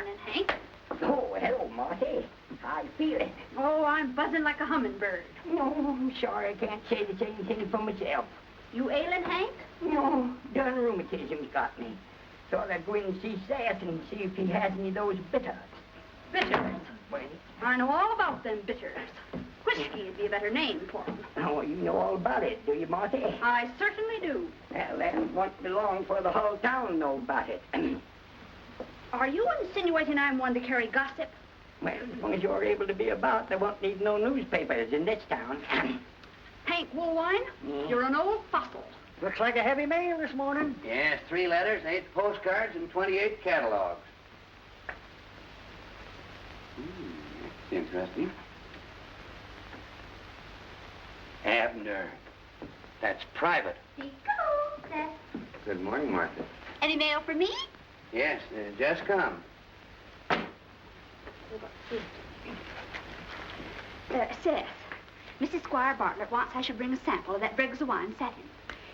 morning, Hank. Oh, hello, Marty. How you feeling? Oh, I'm buzzing like a hummingbird. No, I'm sorry I can't say the same thing for myself. You ailing, Hank? No, done rheumatism's got me. Thought I'd go in and see Seth and see if he has any of those bitters. Bitters? Well, I know all about them bitters. Whiskey would be a better name for them. oh, you know all about it, do you, Marty? I certainly do. Well, then, won't be long for the whole town know about it. Are you insinuating I'm one to carry gossip? Well, as long as you're able to be about, they won't need no newspapers in this town. Hank Woolwine, you're an old fossil. Looks like a heavy mail this morning. Yes, 3 letters, 8 postcards, and 28 catalogs. That's interesting. Abner. That's private. Here you go, Seth. Good morning, Martha. Any mail for me? Yes, just come. Seth, Mrs. Squire Bartlett wants I should bring a sample of that dregs of wine satin.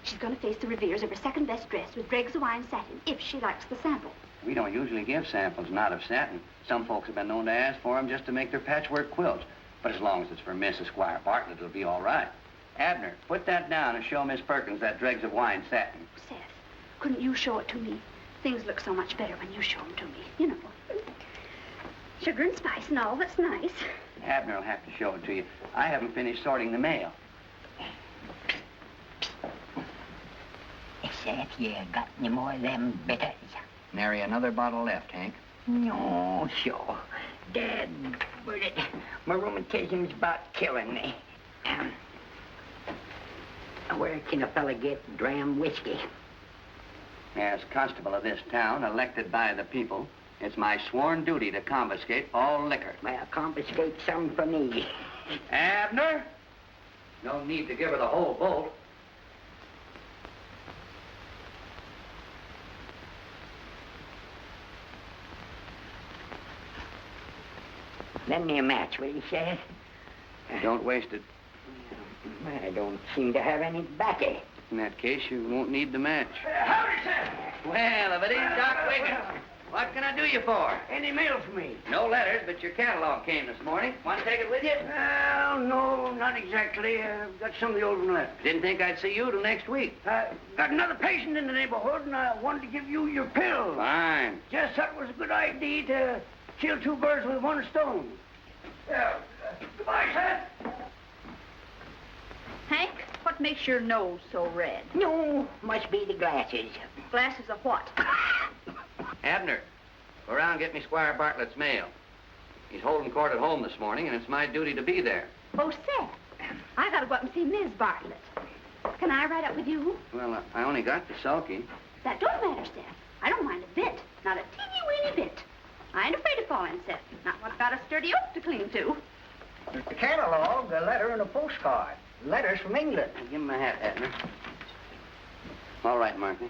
She's going to face the reveres of her second best dress with dregs of wine satin, if she likes the sample. We don't usually give samples not of satin. Some folks have been known to ask for them just to make their patchwork quilts. But as long as it's for Mrs. Squire Bartlett, it'll be all right. Abner, put that down and show Miss Perkins that dregs of wine satin. Seth, couldn't you show it to me? Things look so much better when you show them to me, you know. Sugar and spice and all that's nice. Abner will have to show it to you. I haven't finished sorting the mail. Seth, you got any more of them bitters? Nary another bottle left, Hank. No, sure. Dad, but my rheumatism's about killing me. Where can a fella get dram whiskey? As constable of this town, elected by the people, it's my sworn duty to confiscate all liquor. Well, confiscate some for me. Abner? No need to give her the whole bolt. Lend me a match, will you, Seth? Don't waste it. I don't seem to have any tobacco. In that case, you won't need the match. Howdy, sir. Well, if it ain't Doc Wiggins, what can I do you for? Any mail for me? No letters, but your catalog came this morning. Want to take it with you? Well, no, not exactly. Got some of the old one left. Didn't think I'd see you till next week. Got another patient in the neighborhood, and I wanted to give you your pill. Fine. Just thought it was a good idea to kill 2 birds with 1 stone. Goodbye, sir. Hank, what makes your nose so red? No, must be the glasses. Glasses of what? Abner, go around and get me Squire Bartlett's mail. He's holding court at home this morning, and it's my duty to be there. Oh, Seth, I gotta go up and see Ms. Bartlett. Can I ride up with you? Well, I only got the sulky. That don't matter, Seth. I don't mind a bit. Not a teeny-weeny bit. I ain't afraid of falling, Seth. Not when I've got a sturdy oak to cling to. The catalog, a letter, and a postcard. Letters from England. Give him my hat, Abner. All right, Martha.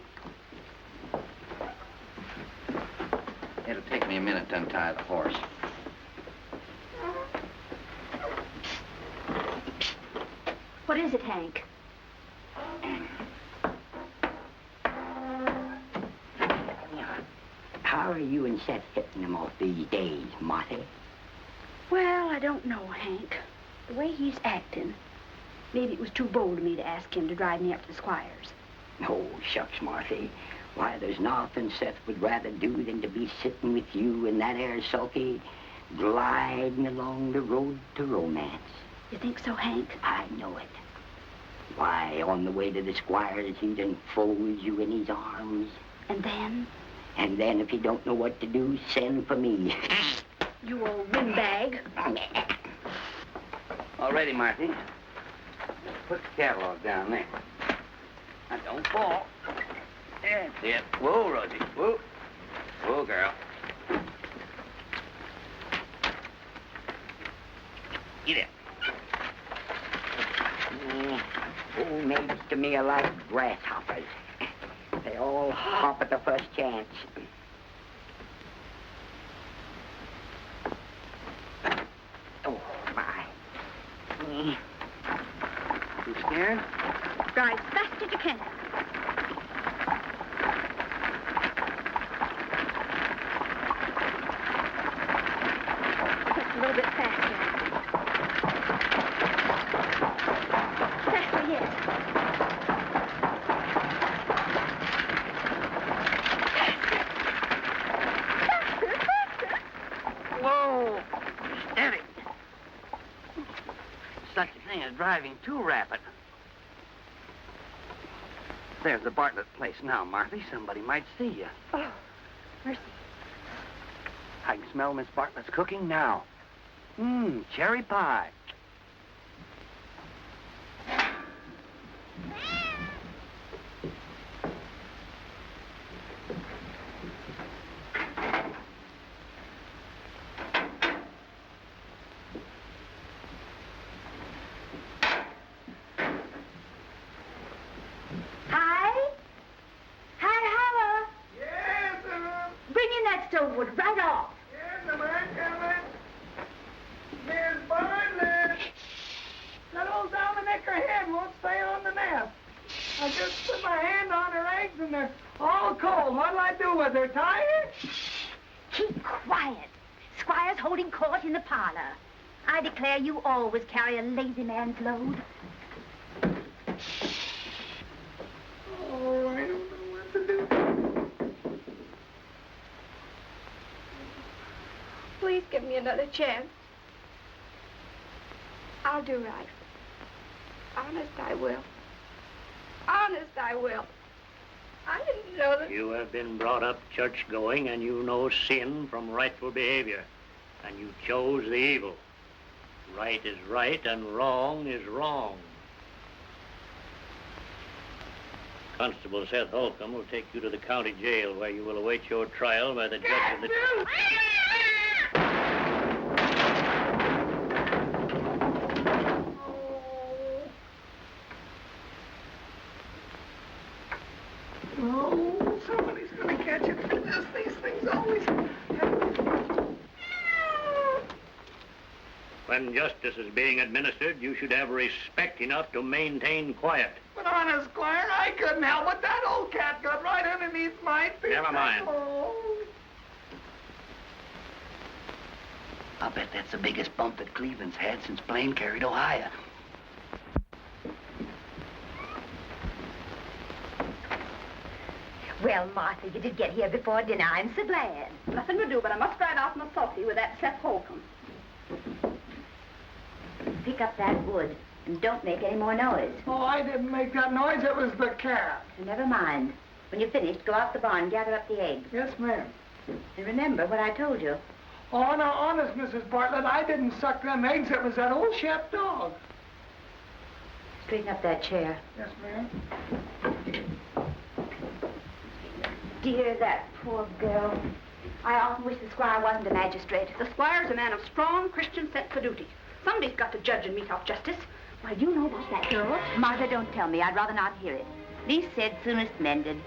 It'll take me a minute to untie the horse. What is it, Hank? How are you and Seth hitting them off these days, Marty? Well, I don't know, Hank. The way he's acting, maybe it was too bold of me to ask him to drive me up to the Squire's. Oh, shucks, Marty. Why, there's nothing Seth would rather do than to be sitting with you in that air sulky, gliding along the road to romance. You think so, Hank? I know it. Why, on the way to the Squire's, he'd enfold you in his arms. And then? And then, if you don't know what to do, send for me. You old windbag. All righty, Martha. Put the catalog down there. Now, don't fall. That's it. Whoa, Rosie. Whoa. Whoa, girl. Get it. Old maids to me are like grasshoppers. They all hop at the first chance. Oh, my. You scared? Drive as fast as you can. driving too rapid. There's the Bartlett place now, Marthy. Somebody might see you. Oh, mercy. I can smell Miss Bartlett's cooking now. Cherry pie. Wood right off. Yes, I'm coming. Miss Bartlett. That old Dominic her head won't stay on the nest. I just put my hand on her eggs and they're all cold. What'll I do with her? Tie her? Keep quiet. Squire's holding court in the parlor. I declare you always carry a lazy man's load. Oh, I don't know what to do. Please give me another chance. I'll do right. Honest, I will. Honest, I will. I didn't know that... You have been brought up church-going, and you know sin from rightful behavior. And you chose the evil. Right is right, and wrong is wrong. Constable Seth Holcomb will take you to the county jail, where you will await your trial by the judge of the... Oh, somebody's gonna catch it for this. These things always happen. When justice is being administered, you should have respect enough to maintain quiet. But honest, Squire, I couldn't help it. That old cat got right underneath my feet. Never mind. Oh. I'll bet that's the biggest bump that Cleveland's had since Blaine carried Ohio. Well, Martha, you did get here before dinner. I'm so glad. Nothing to do, but I must ride off my sulky with that Seth Holcomb. Pick up that wood, and don't make any more noise. Oh, I didn't make that noise. It was the cat. Never mind. When you're finished, go out the barn and gather up the eggs. Yes, ma'am. And remember what I told you. Oh, now, honest, Mrs. Bartlett, I didn't suck them eggs. It was that old Shep dog. Straighten up that chair. Yes, ma'am. Dear, that poor girl. I often wish the squire wasn't a magistrate. The squire's a man of strong Christian sense of duty. Somebody's got to judge and mete off justice. Why, do you know about that girl? Martha, don't tell me. I'd rather not hear it. Least said, soonest mended.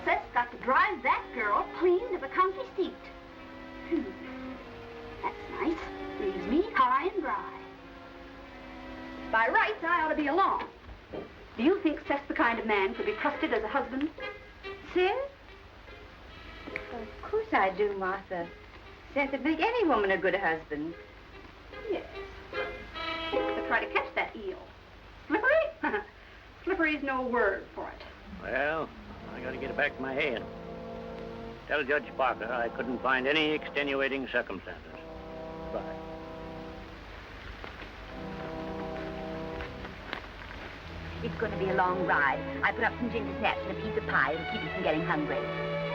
Seth's got to drive that girl clean to the county seat. That's nice. Leaves me high and dry. By rights, I ought to be along. Do you think Seth's the kind of man could be trusted as a husband? Seth? Of course I do, Martha. Seth would make any woman a good husband. Yes. To try to catch that eel. Slippery? Slippery's no word for it. Well, I gotta get it back to my head. Tell Judge Parker I couldn't find any extenuating circumstances. Bye. It's going to be a long ride. I put up some ginger snaps and a piece of pie to keep you from getting hungry.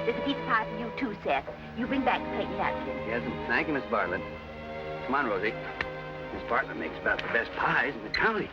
There's a piece of pie for you, too, Seth. You bring back the plate and napkin. Yes, thank you, Miss Bartlett. Come on, Rosie. Miss Bartlett makes about the best pies in the county.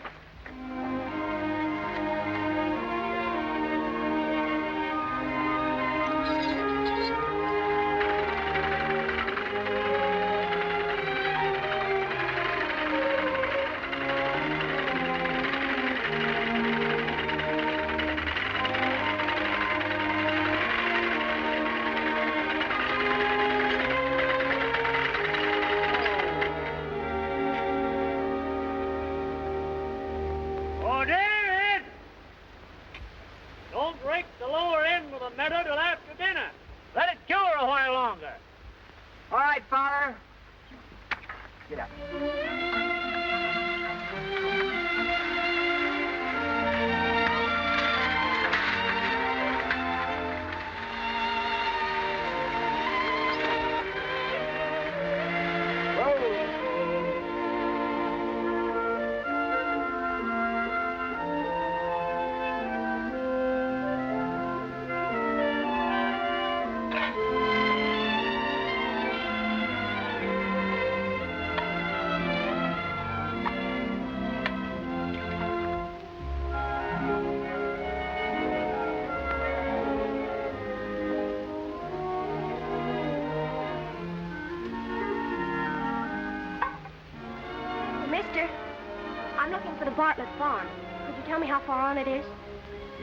for the Bartlett farm. Could you tell me how far on it is?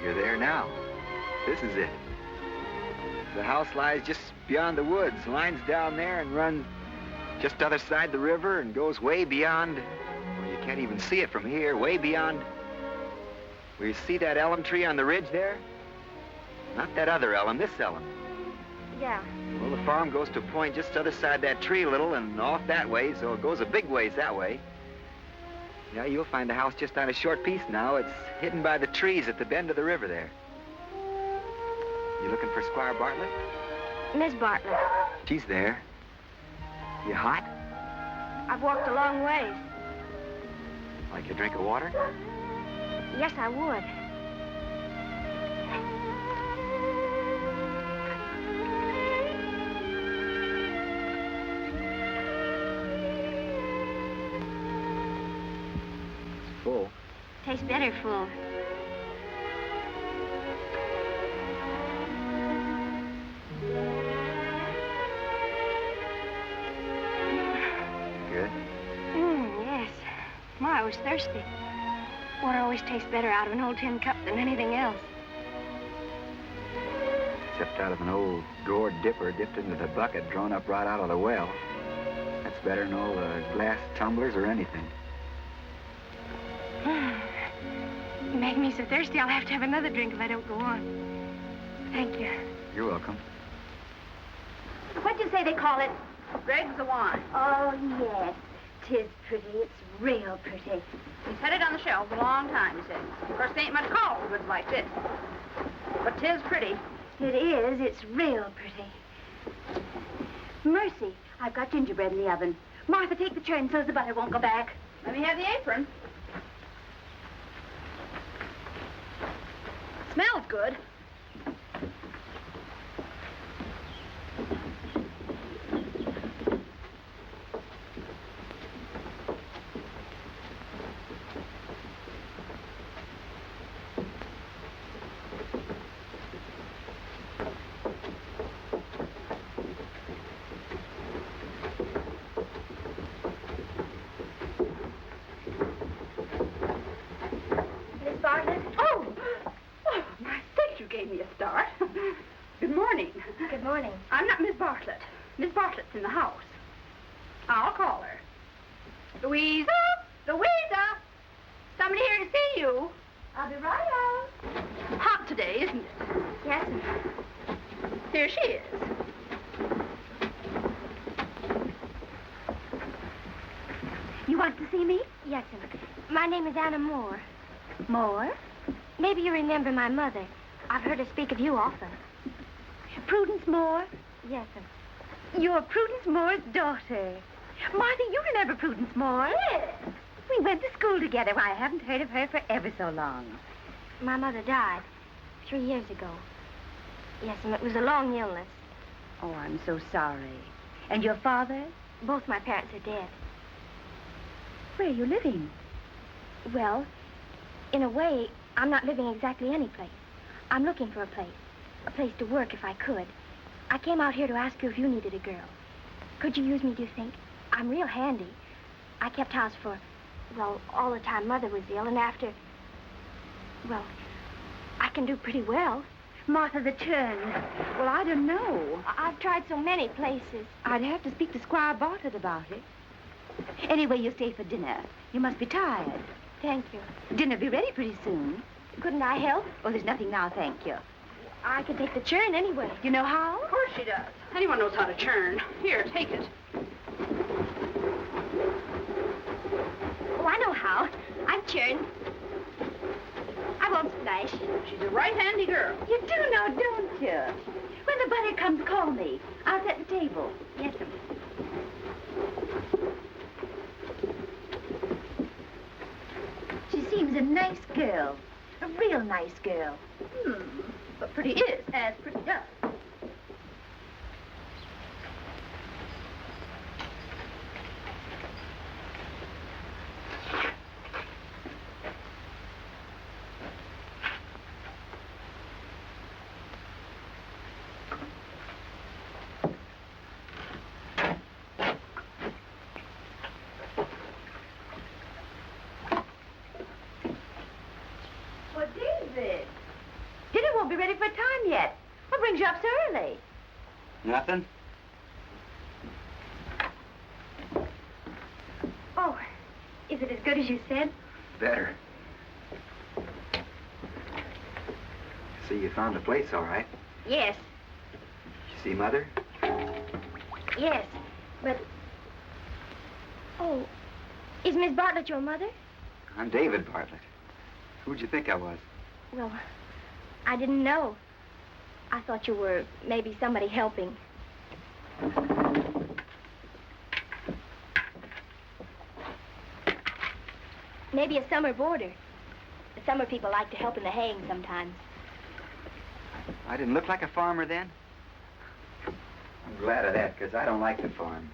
You're there now. This is it. The house lies just beyond the woods, lines down there and runs just the other side the river and goes way beyond. Well, you can't even see it from here, way beyond. Where you see that elm tree on the ridge there? Not that other elm, this elm. Yeah. Well, the farm goes to a point just the other side that tree a little and off that way, so it goes a big ways that way. Yeah, you'll find the house just on a short piece now. It's hidden by the trees at the bend of the river there. You looking for Squire Bartlett? Miss Bartlett. She's there. You hot? I've walked a long ways. Like a drink of water? Yes, I would. It's full. Tastes better full. Good. Yes. My, I was thirsty. Water always tastes better out of an old tin cup than anything else. Except out of an old gourd dipper dipped into the bucket drawn up right out of the well. That's better than all the glass tumblers or anything. You make me so thirsty, I'll have to have another drink if I don't go on. Thank you. You're welcome. What'd you say they call it? Greg's of wine. Oh, yes. 'Tis pretty. It's real pretty. He's had it on the shelves a long time, he said. Of course, there ain't much call for goods like this. But 'tis pretty. It is. It's real pretty. Mercy, I've got gingerbread in the oven. Martha, take the churn so the butter won't go back. Let me have the apron. Smells good. Miss Bartlett's in the house. I'll call her. Louisa! Louisa! Somebody here to see you. I'll be right out. Hot today, isn't it? Yes, ma'am. Here she is. You want to see me? Yes, ma'am. My name is Anna Moore. Moore? Maybe you remember my mother. I've heard her speak of you often. Prudence Moore? Yes, ma'am. You're Prudence Moore's daughter. Martha, you remember Prudence Moore? Yes. We went to school together. Why, I haven't heard of her for ever so long. My mother died 3 years ago. Yes, and it was a long illness. Oh, I'm so sorry. And your father? Both my parents are dead. Where are you living? Well, in a way, I'm not living exactly any place. I'm looking for a place to work if I could. I came out here to ask you if you needed a girl. Could you use me, do you think? I'm real handy. I kept house for, well, all the time Mother was ill, and after, well, I can do pretty well. Martha, the turn. Well, I don't know. I've tried so many places. I'd have to speak to Squire Bartlett about it. Anyway, you stay for dinner. You must be tired. Thank you. Dinner'll be ready pretty soon. Couldn't I help? Oh, there's nothing now, thank you. I could take the churn anyway. You know how? Of course she does. Anyone knows how to churn. Here, take it. Oh, I know how. I've churned. I won't splash. She's a right handy girl. You do know, don't you? When the butter comes, call me. I'll set the table. Yes, ma'am. She seems a nice girl. A real nice girl. But pretty is as pretty does. You're up so early. Nothing? Oh, is it as good as you said? Better. So you found the place all right? Yes, You see Mother? Yes, but... Oh, is Miss Bartlett your mother? I'm David Bartlett. Who'd you think I was? Well, I didn't know. I thought you were maybe somebody helping. Maybe a summer boarder. The summer people like to help in the haying sometimes. I didn't look like a farmer then? I'm glad of that, because I don't like the farm.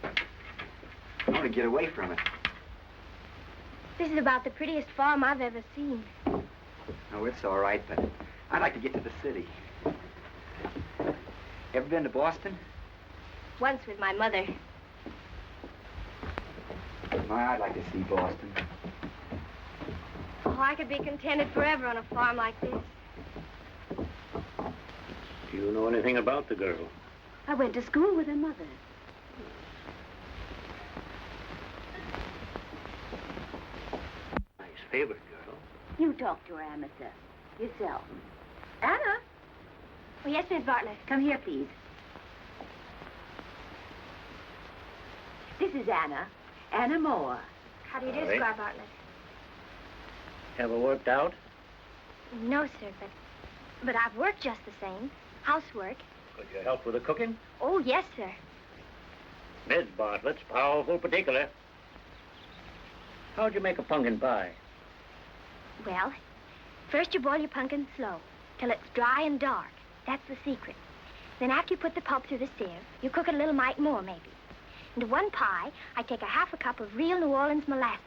I want to get away from it. This is about the prettiest farm I've ever seen. Oh, it's all right, but I'd like to get to the city. Ever been to Boston? Once with my mother. I'd like to see Boston. Oh, I could be contented forever on a farm like this. Do you know anything about the girl? I went to school with her mother. Nice favorite girl. You talk to her, Amasa. Yourself. Anna, Oh, yes, Miss Bartlett. come here, please. This is Anna. Anna Moore. How do you do, All right. Squire Bartlett? Ever worked out? No, sir, but I've worked just the same. Housework. Could you help with the cooking? Oh, yes, sir. Miss Bartlett's powerful particular. How'd you make a pumpkin pie? Well, first you boil your pumpkin slow, till it's dry and dark. That's the secret. Then after you put the pulp through the sieve, you cook it a little mite more, maybe. Into one pie, I take a half a cup of real New Orleans molasses,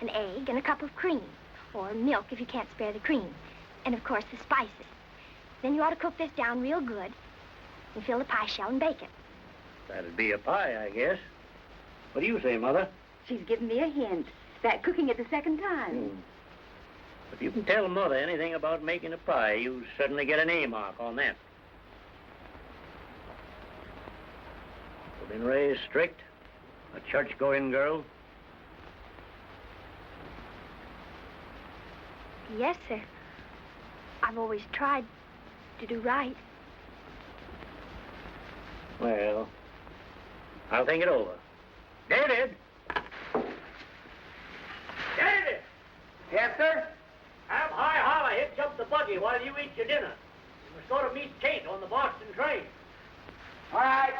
an egg, and a cup of cream, or milk if you can't spare the cream, and of course the spices. Then you ought to cook this down real good and fill the pie shell and bake it. That'd be a pie, I guess. What do you say, Mother? She's given me a hint. That cooking it the second time. If you can tell Mother anything about making a pie, you certainly get an A mark on that. You've been raised strict, a church-going girl. Yes, sir. I've always tried to do right. Well, I'll think it over. David! David! Yes, sir? Have high holler hitch up the buggy while you eat your dinner. You must go to meet Kate on the Boston train. All right.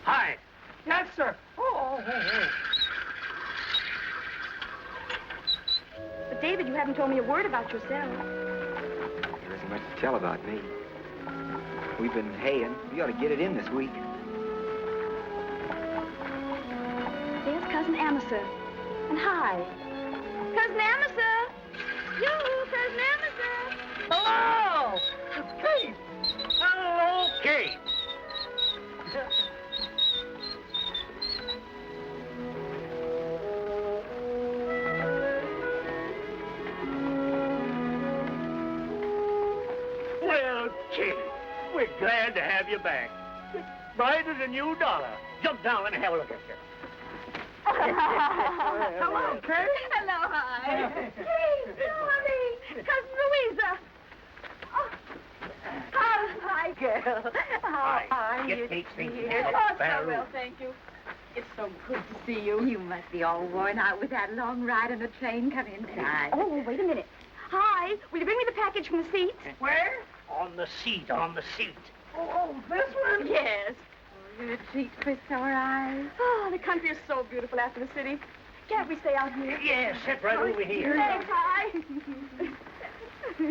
Hi. Yes, sir. Oh. But, David, you haven't told me a word about yourself. There isn't much to tell about me. We've been haying. We ought to get it in this week. There's Cousin Amasa. And hi. Cousin Amasa! You, Cousin Amasa! Hello! Kate! Hello, Kate. Well, Kate, we're glad to have you back. Bright as a new dollar. Jump down, let me have a look at you. Hello, Kate. Hello, hi. Hey, honey. Cousin Louisa. Oh, hi, girl. How are Get you, Kate's things dear? together. Oh, Better so well, room. thank you. It's so good to see you. You must be all worn out with that long ride on the train. Come inside. Oh, wait a minute. Hi, will you bring me the package from the seats? Where? On the seat, on the seat. Oh, this one? Yes. You're a treat for sore eyes. Oh, the country is so beautiful after the city. Can't we stay out here? Yeah, sit right over here. Thanks, hi.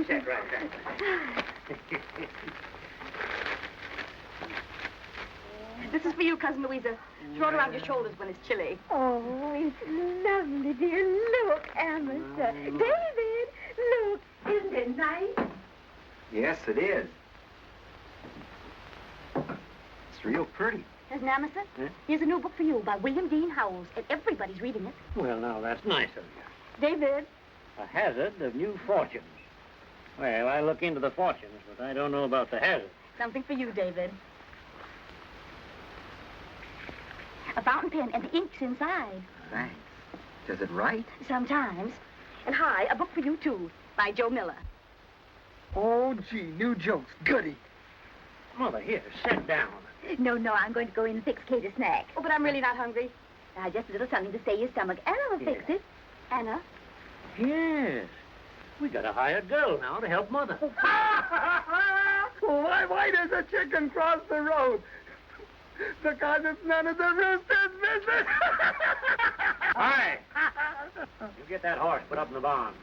Sit right there. This is for you, Cousin Louisa. Throw it around your shoulders when it's chilly. Oh, it's lovely, dear. Look, Amasa. David, look. Isn't it nice? Yes, it is. It's real pretty. Cousin Emerson, Huh? here's a new book for you by William Dean Howells, and everybody's reading it. Well, now, that's nice of you. David. A hazard of new fortunes. Well, I look into the fortunes, but I don't know about the hazard. Something for you, David. A fountain pen, and the ink's inside. Thanks. Does it write? Sometimes. And hi, a book for you, too, by Joe Miller. Oh, gee, new jokes. Goody. Mother, here, sit down. No, I'm going to go in and fix Kate a snack. Oh, but I'm really not hungry. Just a little something to stay your stomach. Anna will fix it. Anna? Yes. We got a hired girl now to help Mother. Why does a chicken cross the road? Because it's none of the rooster's business. Hi. You get that horse put up in the barn.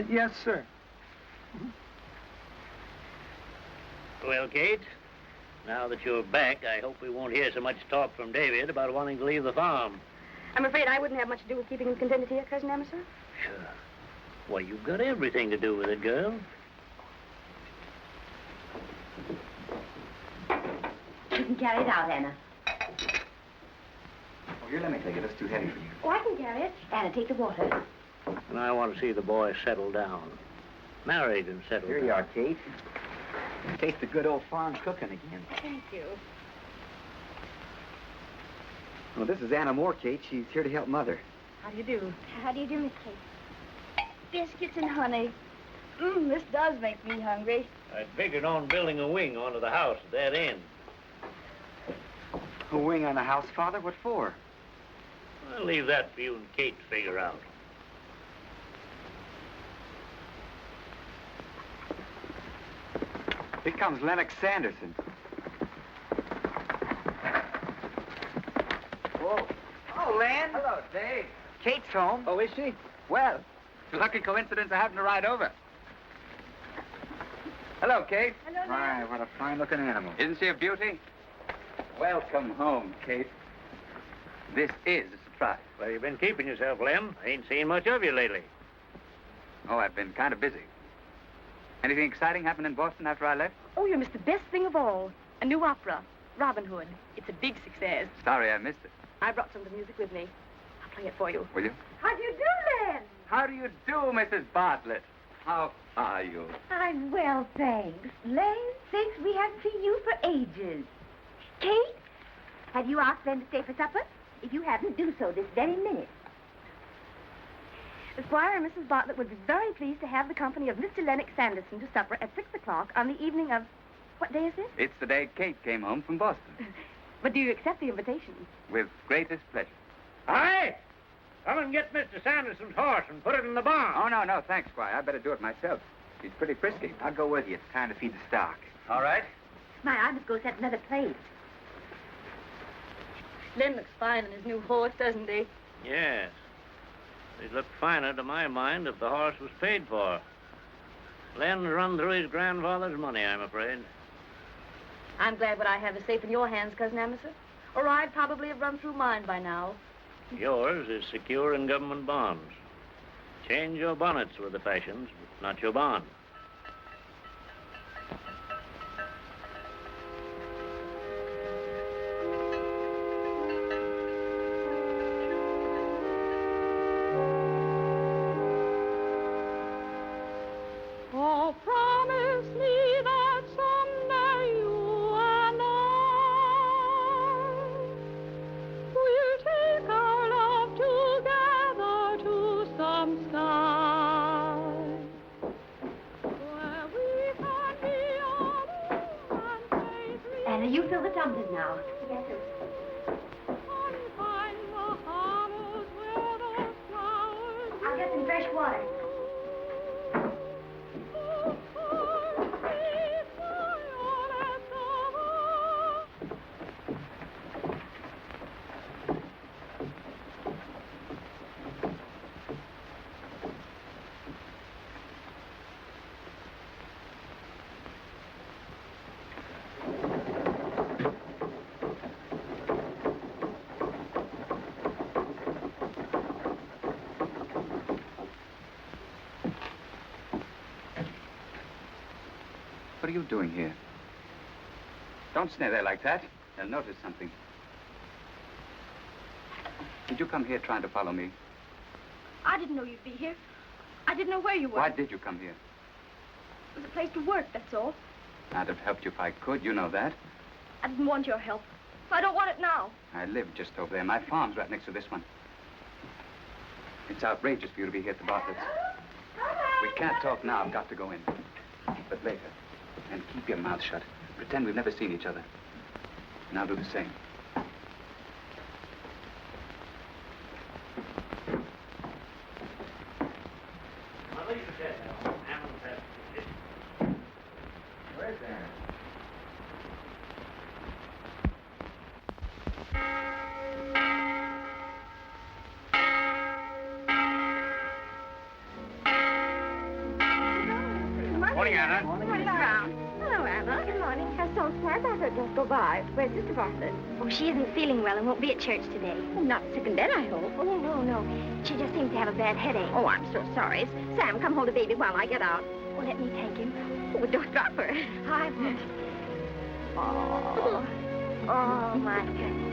Yes, sir. Well, Kate, now that you're back, I hope we won't hear so much talk from David about wanting to leave the farm. I'm afraid I wouldn't have much to do with keeping him contented here, Cousin Emerson. Sure. Why, you've got everything to do with it, girl. You can carry it out, Anna. Oh, here, let me take it. It's too heavy for you. Oh, I can carry it. Anna, take the water. And I want to see the boy settle down. Married and settled Here down. you are, Kate. Taste the good old farm cooking again. Thank you. Well, this is Anna Moore, Kate. She's here to help Mother. How do you do? How do you do, Miss Kate? Biscuits and honey. This does make me hungry. I figured on building a wing onto the house at that end. A wing on the house, Father? What for? I'll leave that for you and Kate to figure out. Here comes Lennox Sanderson. Whoa. Oh, Len. Hello, Dave. Kate's home. Oh, is she? Well, it's a lucky coincidence I happened to ride over. Hello, Kate. Hello, My, what a fine-looking animal. Isn't she a beauty? Welcome home, Kate. This is a surprise. Well, you've been keeping yourself, Lem. I ain't seen much of you lately. Oh, I've been kind of busy. Anything exciting happened in Boston after I left? Oh, you missed the best thing of all. A new opera, Robin Hood. It's a big success. Sorry I missed it. I brought some of the music with me. I'll play it for you. Will you? How do you do, Len? How do you do, Mrs. Bartlett? How are you? I'm well, thanks. Len, thanks we haven't seen you for ages. Kate, have you asked Len to stay for supper? If you haven't, do so this very minute. The Squire and Mrs. Bartlett would be very pleased to have the company of Mr. Lennox Sanderson to supper at 6 o'clock on the evening of... What day is this? It's the day Kate came home from Boston. But do you accept the invitation? With greatest pleasure. Hi! Come and get Mr. Sanderson's horse and put it in the barn. Oh, no, thanks, Squire. I better do it myself. She's pretty frisky. I'll go with you. It's time to feed the stock. All right. My, I must go set another plate. Len looks fine in his new horse, doesn't he? Yes. He'd look finer to my mind if the horse was paid for. Len's run through his grandfather's money, I'm afraid. I'm glad what I have is safe in your hands, Cousin Emerson. Or I'd probably have run through mine by now. Yours is secure in government bonds. Change your bonnets with the fashions, but not your bond. Oh, promise me that someday you and I will take our love together to some sky where we can be alone and play dreams Anna, you fill the tumblers now. and find the hollows where those flowers I'll get some fresh water. What are you doing here? Don't stay there like that. They'll notice something. Did you come here trying to follow me? I didn't know you'd be here. I didn't know where you were. Why did you come here? It was a place to work, that's all. I'd have helped you if I could. You know that. I didn't want your help. I don't want it now. I live just over there. My farm's right next to this one. It's outrageous for you to be here at the Bartlett's. We can't talk now. I've got to go in. But later. And keep your mouth shut. Pretend we've never seen each other. And I'll do the same. Where's Anna? Morning, Anna. Morning, Brown. Hello, Anna. Good morning. Has so sad I heard just go by. Where's Sister Bartlett? Oh, she isn't feeling well and won't be at church today. Oh, not sick and dead, I hope. Oh, no. She just seems to have a bad headache. Oh, I'm so sorry. Sam, come hold the baby while I get out. Oh, let me take him. Oh, don't drop her. I won't. Oh, my goodness.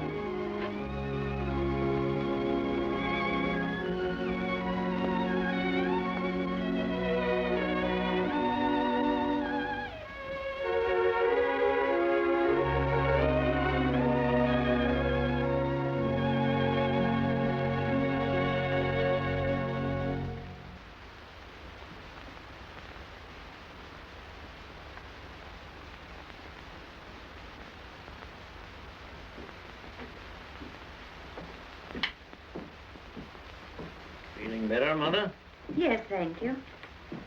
Feeling better, Mother? Yes, thank you.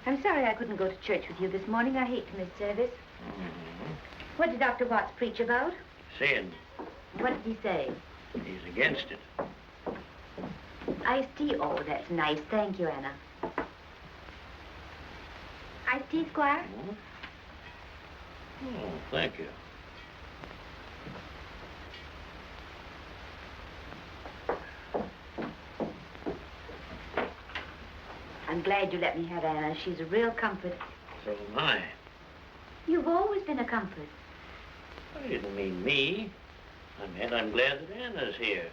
I'm sorry I couldn't go to church with you this morning. I hate to miss service. What did Dr. Watts preach about? Sin. What did he say? He's against it. Iced tea. Oh, that's nice. Thank you, Anna. Iced tea, Squire? Oh, thank you. I'm glad you let me have Anna. She's a real comfort. So am I. You've always been a comfort. I didn't mean me. I meant I'm glad that Anna's here.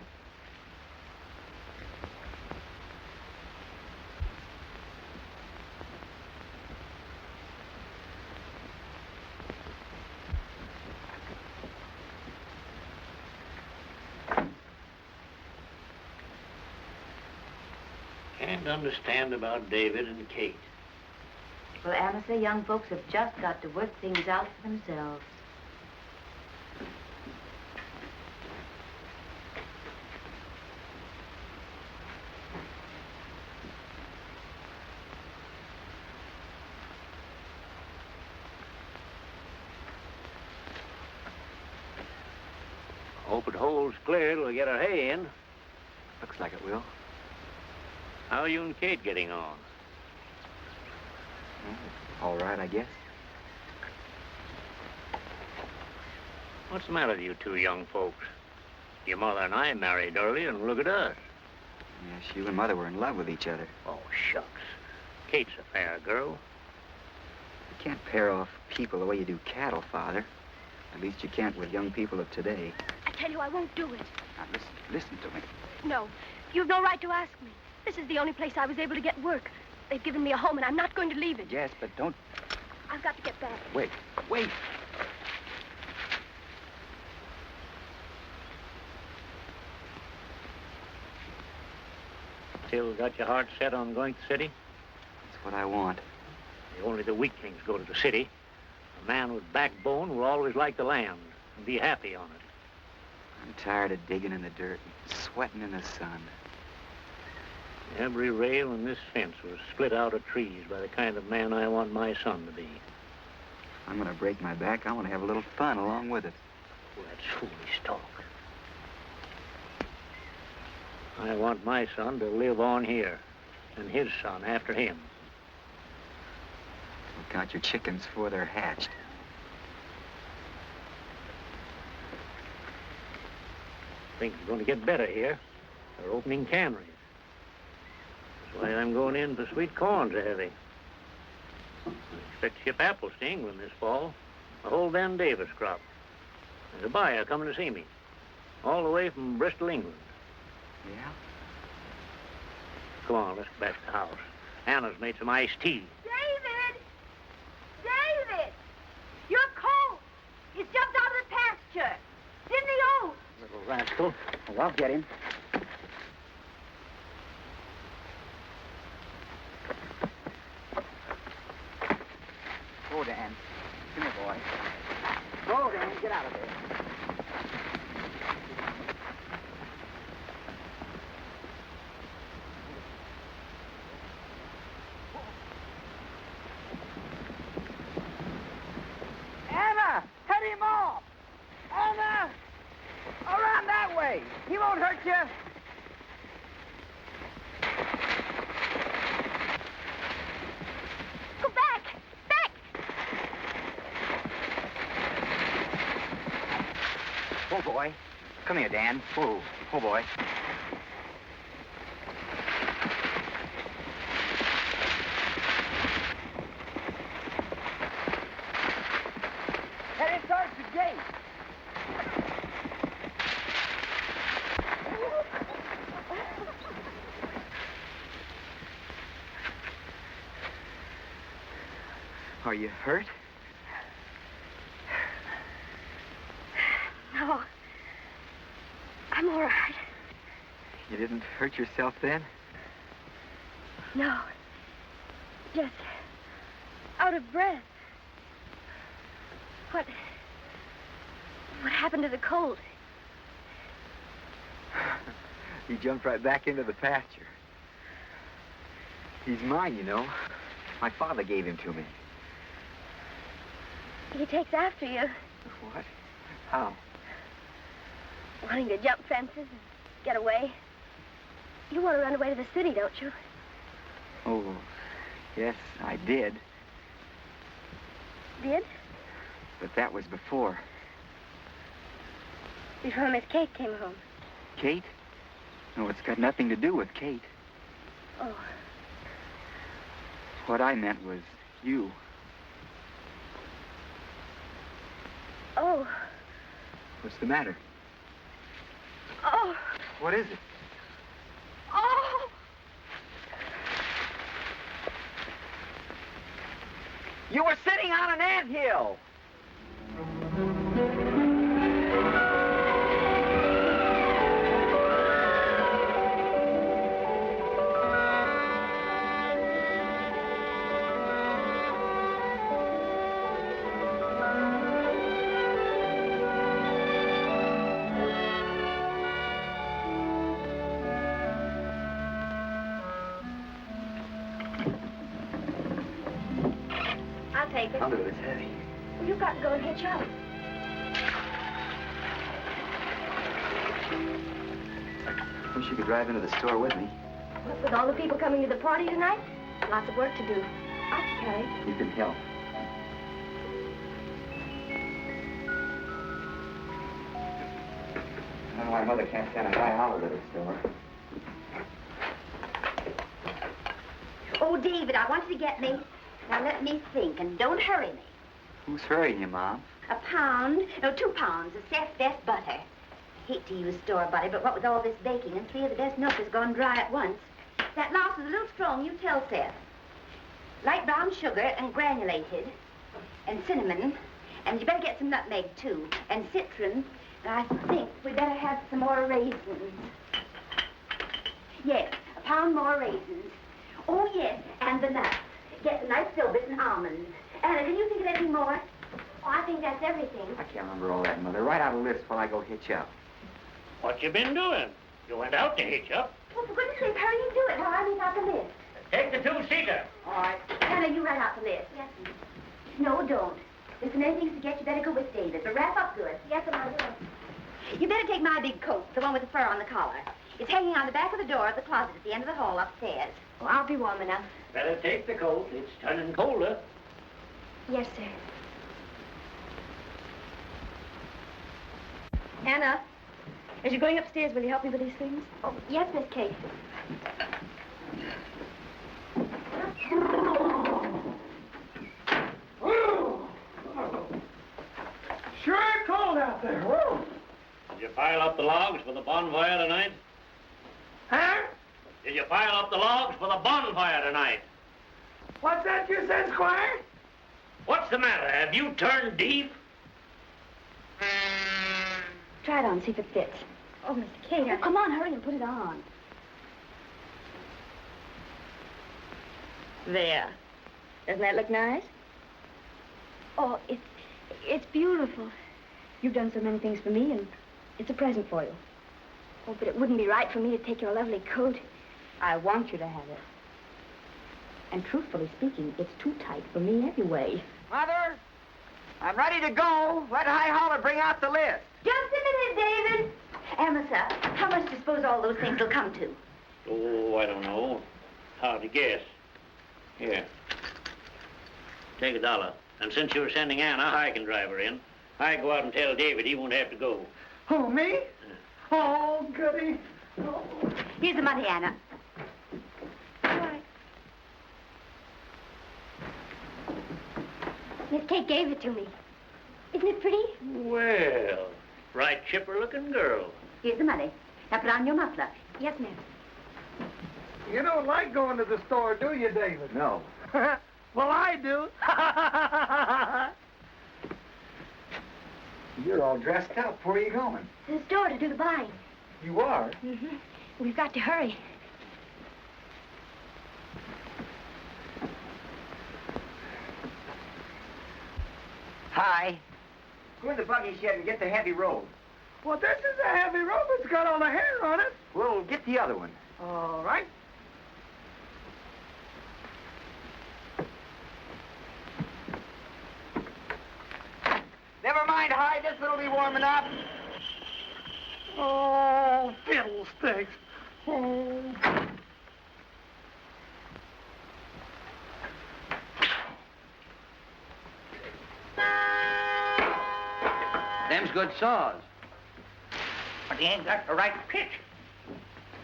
Can't understand about David and Kate. Well, Anna, say young folks have just got to work things out for themselves. Hope it holds clear till we get our hay in. Looks like it will. How are you and Kate getting on? All right, I guess. What's the matter with you two young folks? Your mother and I married early, and look at us. Yes, you and Mother were in love with each other. Oh, shucks. Kate's a fair girl. You can't pair off people the way you do cattle, Father. At least you can't with young people of today. I tell you, I won't do it. Now, listen to me. No, you've no right to ask me. This is the only place I was able to get work. They've given me a home, and I'm not going to leave it. Yes, but don't... I've got to get back. Wait. Still got your heart set on going to the city? That's what I want. Only the weaklings go to the city. A man with backbone will always like the land and be happy on it. I'm tired of digging in the dirt and sweating in the sun. Every rail in this fence was split out of trees by the kind of man I want my son to be. If I'm going to break my back, I want to have a little fun along with it. Well, that's foolish talk. I want my son to live on here, and his son after him. Look out your chickens before they're hatched. Things are going to get better here. They're opening canneries. That's why I'm going in for sweet corn so heavy. I expect to ship apples to England this fall. The whole Ben Davis crop. There's a buyer coming to see me. All the way from Bristol, England. Yeah? Come on, let's go back to the house. Anna's made some iced tea. David! David! Your colt! He's jumped out of the pasture. It's in the oats. Little rascal. Oh, I'll get him. Go, Dan. Come here, boy. Go, Dan. Get out of there. Anna, head him off. Anna, around that way. He won't hurt you. Go back! Back! Oh, boy. Come here, Dan. Oh, boy. Head in towards the gate. Are you hurt? No. I'm all right. You didn't hurt yourself then? No. Just out of breath. What happened to the colt? He jumped right back into the pasture. He's mine, you know. My father gave him to me. He takes after you, What? How? wanting to jump fences and get away. You want to run away to the city, don't you? Oh, yes, I did. Did? But that was before. Before Miss Kate came home. Kate? No, it's got nothing to do with Kate. Oh. What I meant was you. Oh. What's the matter? Oh. What is it? Oh. You were sitting on an anthill. I'll take it. I'll do it. It's heavy. You've got to go and hitch up. Wish you could drive into the store with me. What, with all the people coming to the party tonight? Lots of work to do. I can carry. You can help. I don't know why Mother can't stand a high hour at the store. Oh, David, I want you to get me. Now, let me think, and don't hurry me. Who's hurrying you, Mom? A pound, no, 2 pounds of Seth's best butter. I hate to use store butter, but what with all this baking and 3 of the best milk has gone dry at once. That loss is a little strong, you tell Seth. Light brown sugar and granulated, and cinnamon, and you better get some nutmeg, too, and citron, and I think we better have some more raisins. Yes, a pound more raisins. Oh, yes, and the nuts. Get some nice filbert and almonds. Anna, can you think of anything more? Oh, I think that's everything. I can't remember all that, Mother. Write out a list while I go hitch up. What you been doing? You went out to hitch up. Well, for goodness sake, hurry and do it while I leave out the list. Take the 2-seater. All right. Anna, you write out the list. Yes, ma'am. No, don't. If there's anything to forget, you better go with David. But wrap up good. Yes, ma'am, I will. You better take my big coat, the one with the fur on the collar. It's hanging on the back of the door of the closet at the end of the hall upstairs. Oh, I'll be warm enough. Better take the coat. It's turning colder. Yes, sir. Anna, as you're going upstairs, will you help me with these things? Oh, yes, Miss Kate. Sure cold out out there. Whoa. Did you pile up the logs for the bonfire tonight? Huh? Did you pile up the logs for the bonfire tonight? What's that you said, Squire? What's the matter? Have you turned deep? Try it on, see if it fits. Oh, Mr. Cater. Oh, come on, hurry and put it on. There. Doesn't that look nice? Oh, it's beautiful. You've done so many things for me, and it's a present for you. Oh, but it wouldn't be right for me to take your lovely coat. I want you to have it. And truthfully speaking, it's too tight for me anyway. Mother, I'm ready to go. Let High Holler bring out the list. Just a minute, David. Amasa, how much do you suppose all those things will come to? Oh, I don't know. Hard to guess. Here. Take $1. And since you're sending Anna, I can drive her in. I go out and tell David he won't have to go. Who, me? Oh, goody. Oh. Here's the money, Anna. Miss Kate gave it to me. Isn't it pretty? Well, right chipper-looking girl. Here's the money. Now put on your muffler. Yes, ma'am. You don't like going to the store, do you, David? No. Well, I do. You're all dressed up. Where are you going? To the store to do the buying. You are? Mm-hmm. We've got to hurry. Hi. Go in the buggy shed and get the heavy road. Well, this is a heavy rope. It's got all the hair on it. We'll get the other one. All right. Never mind, Hi. This will be warm enough. Oh, fiddlesticks. Oh. Them's good saws. But he ain't got the right pitch.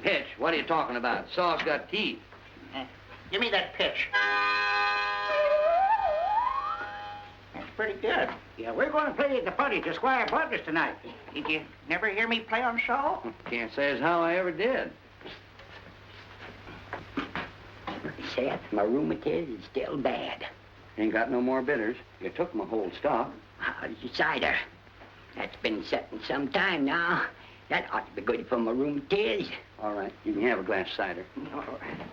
Pitch? What are you talking about? Saw's got teeth. Give me that pitch. That's pretty good. Yeah, we're going to play at the party to Squire Butler's tonight. Did you never hear me play on saw? Can't say as how I ever did. Seth, my rheumatiz is still bad. Ain't got no more bitters. You took my whole stock. How's your cider? That's been setting some time now. That ought to be good for my rheumatiz. All right, you can have a glass of cider. All right.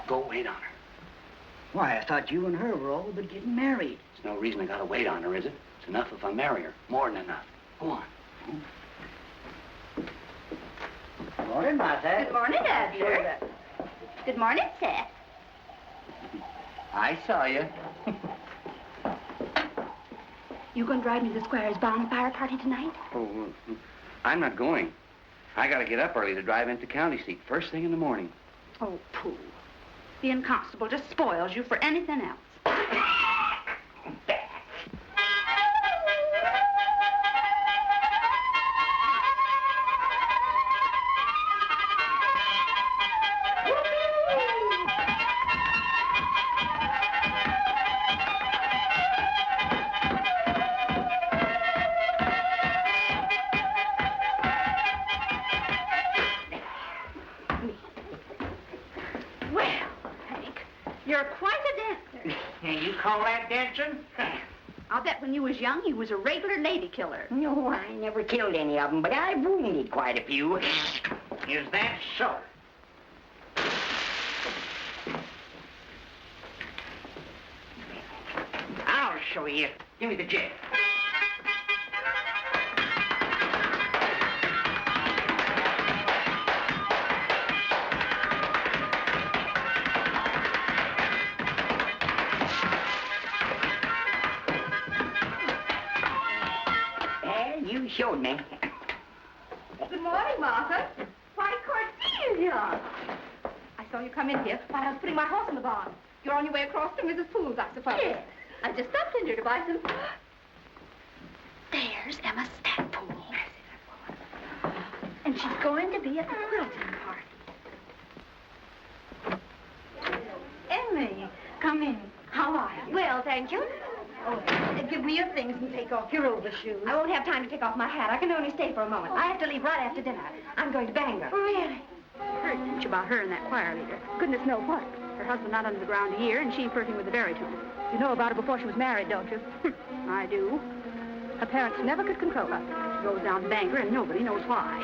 Go wait on her. Why, I thought you and her were all but getting married. There's no reason I gotta wait on her, is it? It's enough if I marry her. More than enough. Go on. Good morning, Martha. Good morning, Abner. Good morning, Seth. I saw you. You going to drive me to the Squire's bonfire party tonight? Oh, I'm not going. I gotta get up early to drive into county seat first thing in the morning. Oh, pooh. Being constable just spoils you for anything else. You're quite a dancer. You call that dancing? I'll bet when you was young, you was a regular lady killer. No, I never killed any of them, but I've wounded quite a few. Is that so? I'll show you. Give me the jet. You showed me. Good morning, Martha. Why, Cordelia, saw you come in here while I was putting my horse in the barn. You're on your way across to Mrs. Poole's, I suppose. Yes. I just stopped in here to buy some... There's Emma Stackpole. And she's going to be at the quilting party. Emmy, come in. How are you? Well, thank you. Oh, give me your things and take off your overshoes. I won't have time to take off my hat. I can only stay for a moment. I have to leave right after dinner. I'm going to Bangor. Really? You heard, didn't you, about her and that choir leader? Goodness know what. Her husband not under the ground a year, and she flirting with the baritone. You know about her before she was married, don't you? I do. Her parents never could control her. She goes down to Bangor, and nobody knows why.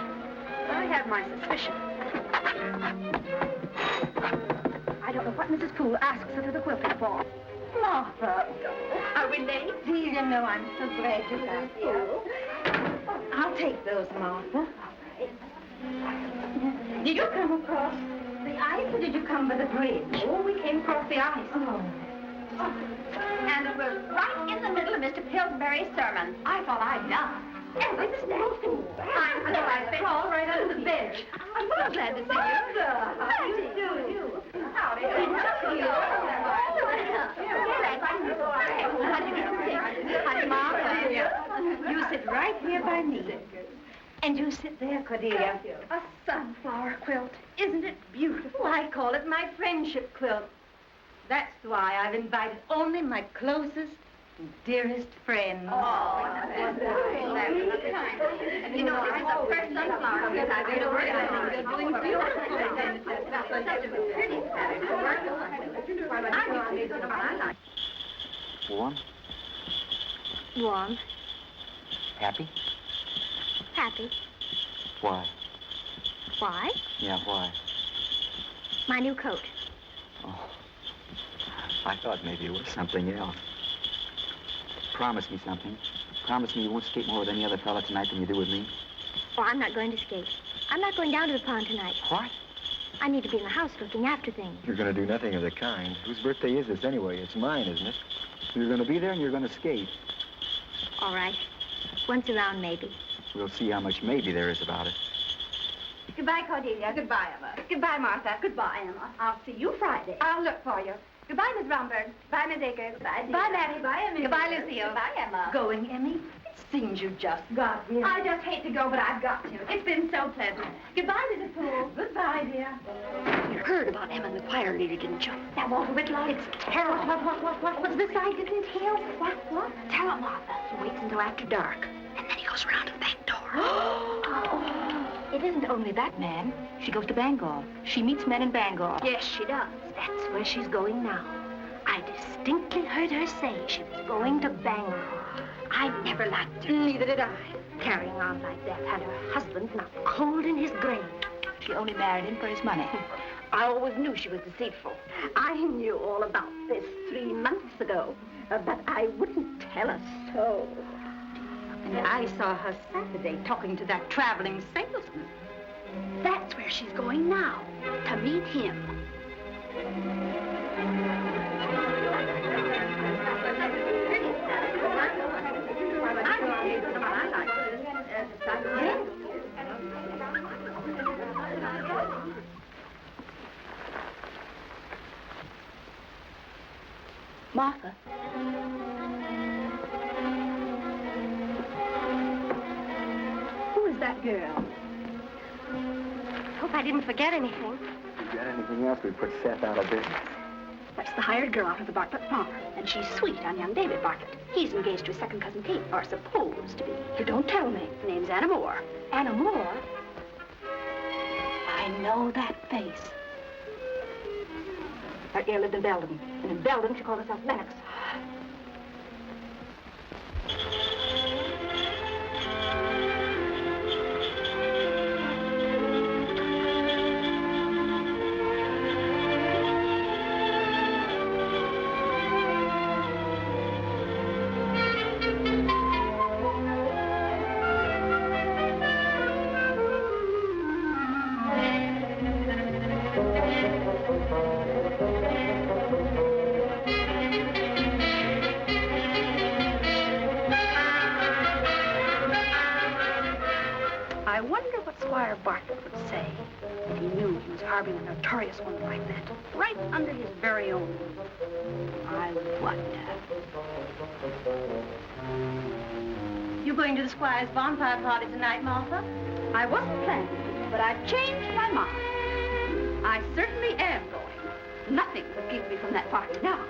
I have my suspicion. I don't know what Mrs. Poole asks her to the quilting for. Martha. Are we late? Do you know, I'm so glad you got here. I'll take those, Martha. Did you come across the ice, or did you come by the bridge? Oh, we came across the ice. Oh. And it was right in the middle of Mr. Pillsbury's sermon. I thought I'd die. Every step. I crawled right under the bench. I'm so glad to see you. How do you do? Howdy. Hi, Martha. You sit right here by me. And you sit there, Cordelia. A sunflower quilt. Isn't it beautiful? I call it my friendship quilt. That's why I've invited only my closest and dearest friends. Oh, that's wonderful. And you know, this is the first sunflower quilt I've ever worked on. It's doing beautiful. Such a pretty pattern to work on. Warm? Warm. Happy? Happy. Why? Why? Yeah, why? My new coat. Oh, I thought maybe it was something else. Promise me something. Promise me you won't skate more with any other fella tonight than you do with me. Oh, I'm not going to skate. I'm not going down to the pond tonight. What? I need to be in the house looking after things. You're going to do nothing of the kind. Whose birthday is this anyway? It's mine, isn't it? You're going to be there and you're going to skate. All right. Once around, maybe. We'll see how much maybe there is about it. Goodbye, Cordelia. Goodbye, Emma. Goodbye, Martha. Goodbye, Emma. I'll see you Friday. I'll look for you. Goodbye, Miss Romberg. Bye, Miss Akers. Bye, dear. Bye, Maddie. Bye, Emmy. Goodbye, Lucille. Goodbye, Emma. Going, Emmy? It seems you just got here. I just hate to go, but I've got to. It's been so pleasant. Goodbye, Mrs. Poole. Goodbye, dear. You heard about Emma and the choir leader, didn't you? That Walter Whitlock? It's terrible. What's this I didn't tell? What? Tell him, Martha. He waits until after dark, and then he goes around to the back door. It isn't only that, man. She goes to Bangor. She meets men in Bangor. Yes, she does. That's where she's going now. I distinctly heard her say she was going to Bangor. I never liked her. Neither did I. Carrying on like that, and her husband not cold in his grave. She only married him for his money. I always knew she was deceitful. I knew all about this 3 months ago, but I wouldn't tell her so. And I saw her Saturday talking to that traveling salesman. That's where she's going now, to meet him. Martha. Who is that girl? Hope I didn't forget anything. If you got anything else, we put Seth out of business. That's the hired girl out of the Bartlett farm, and she's sweet on young David Bartlett. He's engaged to his second cousin Kate, or supposed to be. You don't tell me. Her name's Anna Moore. Anna Moore? I know that face. Her ear lived in Belden, and in Belden she called herself Lennox. I wonder what Squire Bartlett would say if he knew he was harboring a notorious one like that, right under his very own. I wonder. You going to the Squire's bonfire party tonight, Martha? I wasn't planning to, but I've changed my mind. I certainly am going. Nothing could keep me from that party now.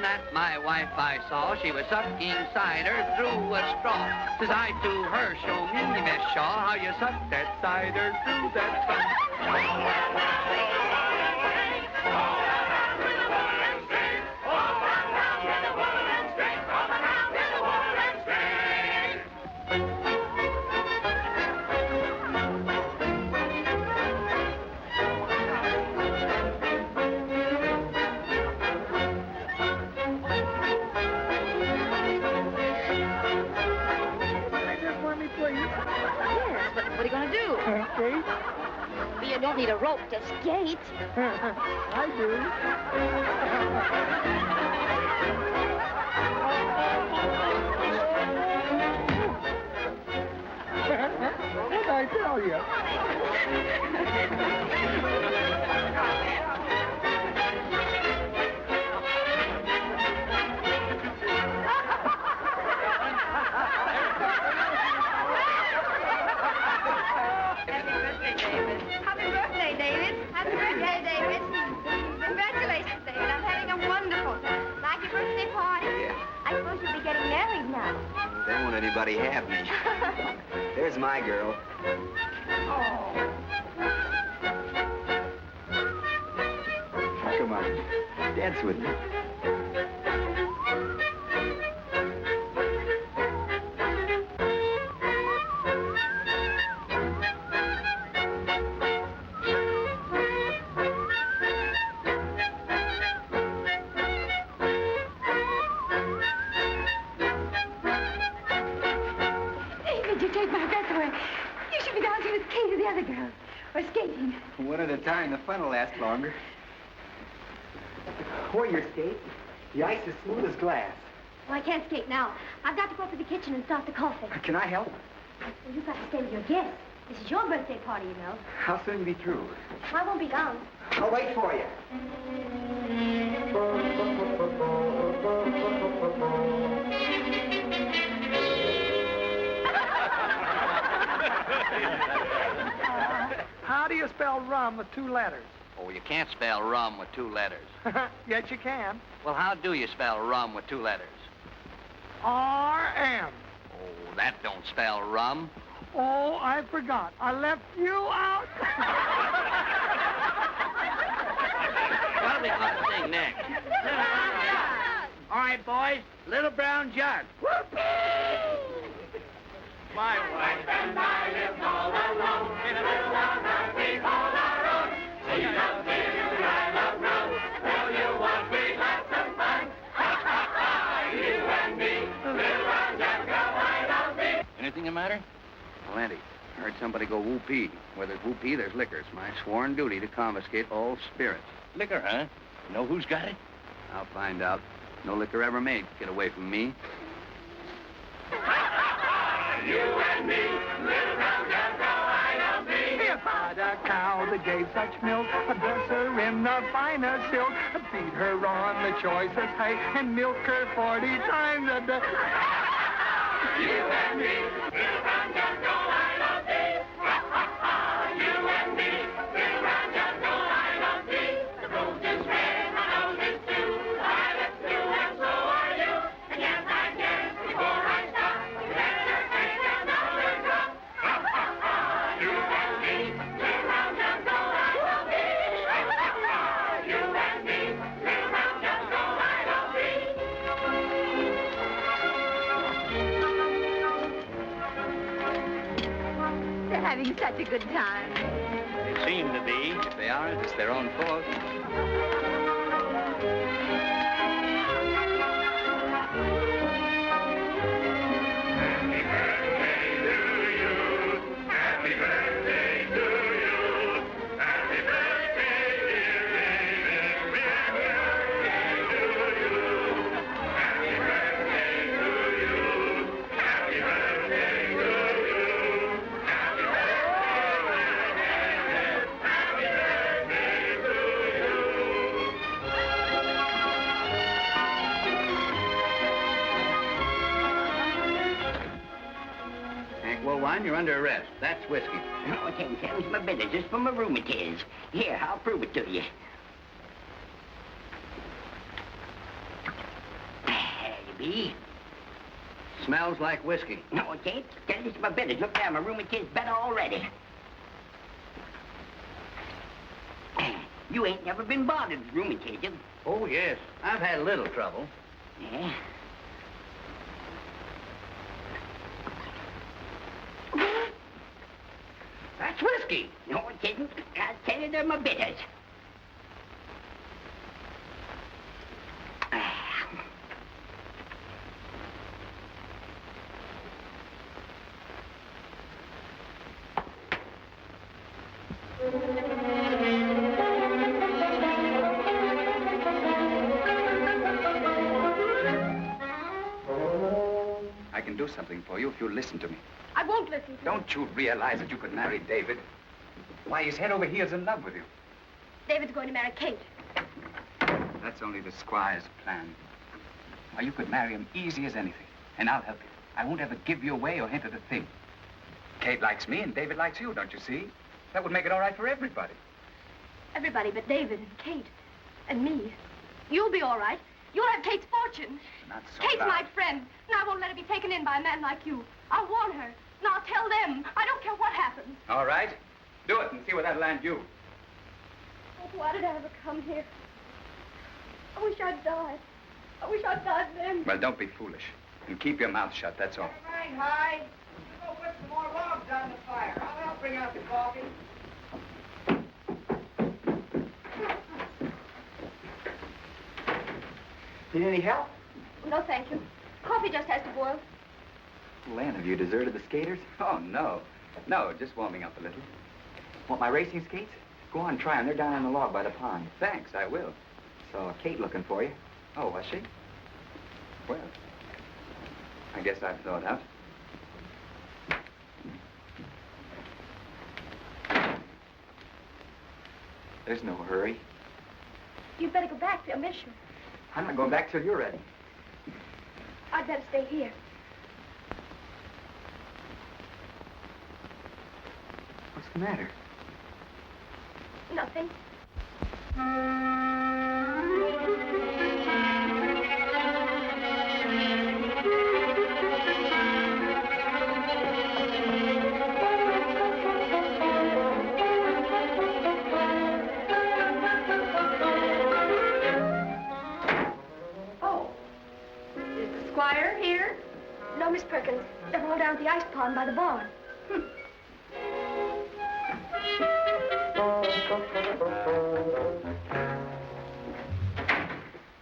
That my wife I saw, she was sucking cider through a straw. Says I to her, show me, Miss Shaw, how you suck that cider through that straw. Skate? Well, you don't need a rope to skate. I do. What'd I tell you? There won't anybody have me. There's my girl. Oh. Come on, dance with me. One at a time, the fun will last longer. Where your skate? The ice is smooth as glass. Well, I can't skate now. I've got to go up to the kitchen and start the coffee. Can I help? Well, you've got to stay with your guests. This is your birthday party, you know. How soon will you be through? I won't be long. I'll wait for you. How do you spell rum with 2 letters? Oh, you can't spell rum with 2 letters. Yes, you can. Well, how do you spell rum with 2 letters? R-M. Oh, that don't spell rum. Oh, I forgot. I left you out. What are we going to sing next? All right, boys. Little Brown Jug. My wife and I live all alone in a little brown house we call our own. She loves beer, I love rum. Will you want me? Have some fun. Ha, ha, ha, you and me. Little brown jug, go right on me. Anything the matter? Plenty. I heard somebody go whoopee. Where there's whoopee, there's liquor. It's my sworn duty to confiscate all spirits. Liquor, huh? You know who's got it? I'll find out. No liquor ever made get away from me. You and me, little brown jug, go right on me. If I'd a cow that gave such milk, I'd dress her in the finest silk, I'd feed her on the choicest hay, and milk her 40 times a day. You and me, little brown jug, go right on me. Ha, ha, ha. You and me, little brown jug, go right on me. The rose is red, my nose is blue. Violet's blue, and so are you. And yes, I guess before I stop, you better take another drop. Ha, ha, ha. You and me, little brown jug, go right on me. Ha, ha, ha. You and me, little brown jug, go right on me. They're having such a good time. They seem to be. If they aren't, it's their own fault. Happy birthday to you. Happy birthday to man, you're under arrest. That's whiskey. No, it ain't tells my business. It's for my rheumatiz. Here, I'll prove it to you. There you be. Smells like whiskey. No, it ain't. Tell you my business. Look there, my rheumatiz better already. You ain't never been bothered with rheumatism. Oh, yes. I've had a little trouble. Yeah? That's whiskey. No, it isn't. I'll tell you they're my bitters. I can do something for you if you'll listen to me. I won't listen to you. Don't you realize that you could marry David? Why, he's head over heels in love with you. David's going to marry Kate. That's only the squire's plan. Why, you could marry him easy as anything, and I'll help you. I won't ever give you away or hint at a thing. Kate likes me and David likes you, don't you see? That would make it all right for everybody. Everybody but David and Kate and me. You'll be all right. You'll have Kate's fortune. Not so Kate's loud. my friend, and I won't let her be taken in by a man like you. I'll warn her, and I'll tell them. I don't care what happens. All right. Do it and see where that'll land you. Oh, why did I ever come here? I wish I'd died. I wish I'd died then. Well, don't be foolish. And keep your mouth shut, that's all. Hey, hi. You go put some more logs on the fire. I'll bring out the coffee. Need any help? No, thank you. Coffee just has to boil. Len, have you deserted the skaters? Oh, no. No, just warming up a little. Want my racing skates? Go on, try them. They're down on the log by the pond. Thanks, I will. Saw Kate looking for you. Oh, was she? Well, I guess I've thought out. There's no hurry. You'd better go back. They'll miss you. I'm not going back till you're ready. I'd better stay here. What's the matter? Nothing. Squire here? No, Miss Perkins. They're all down at the ice pond by the barn.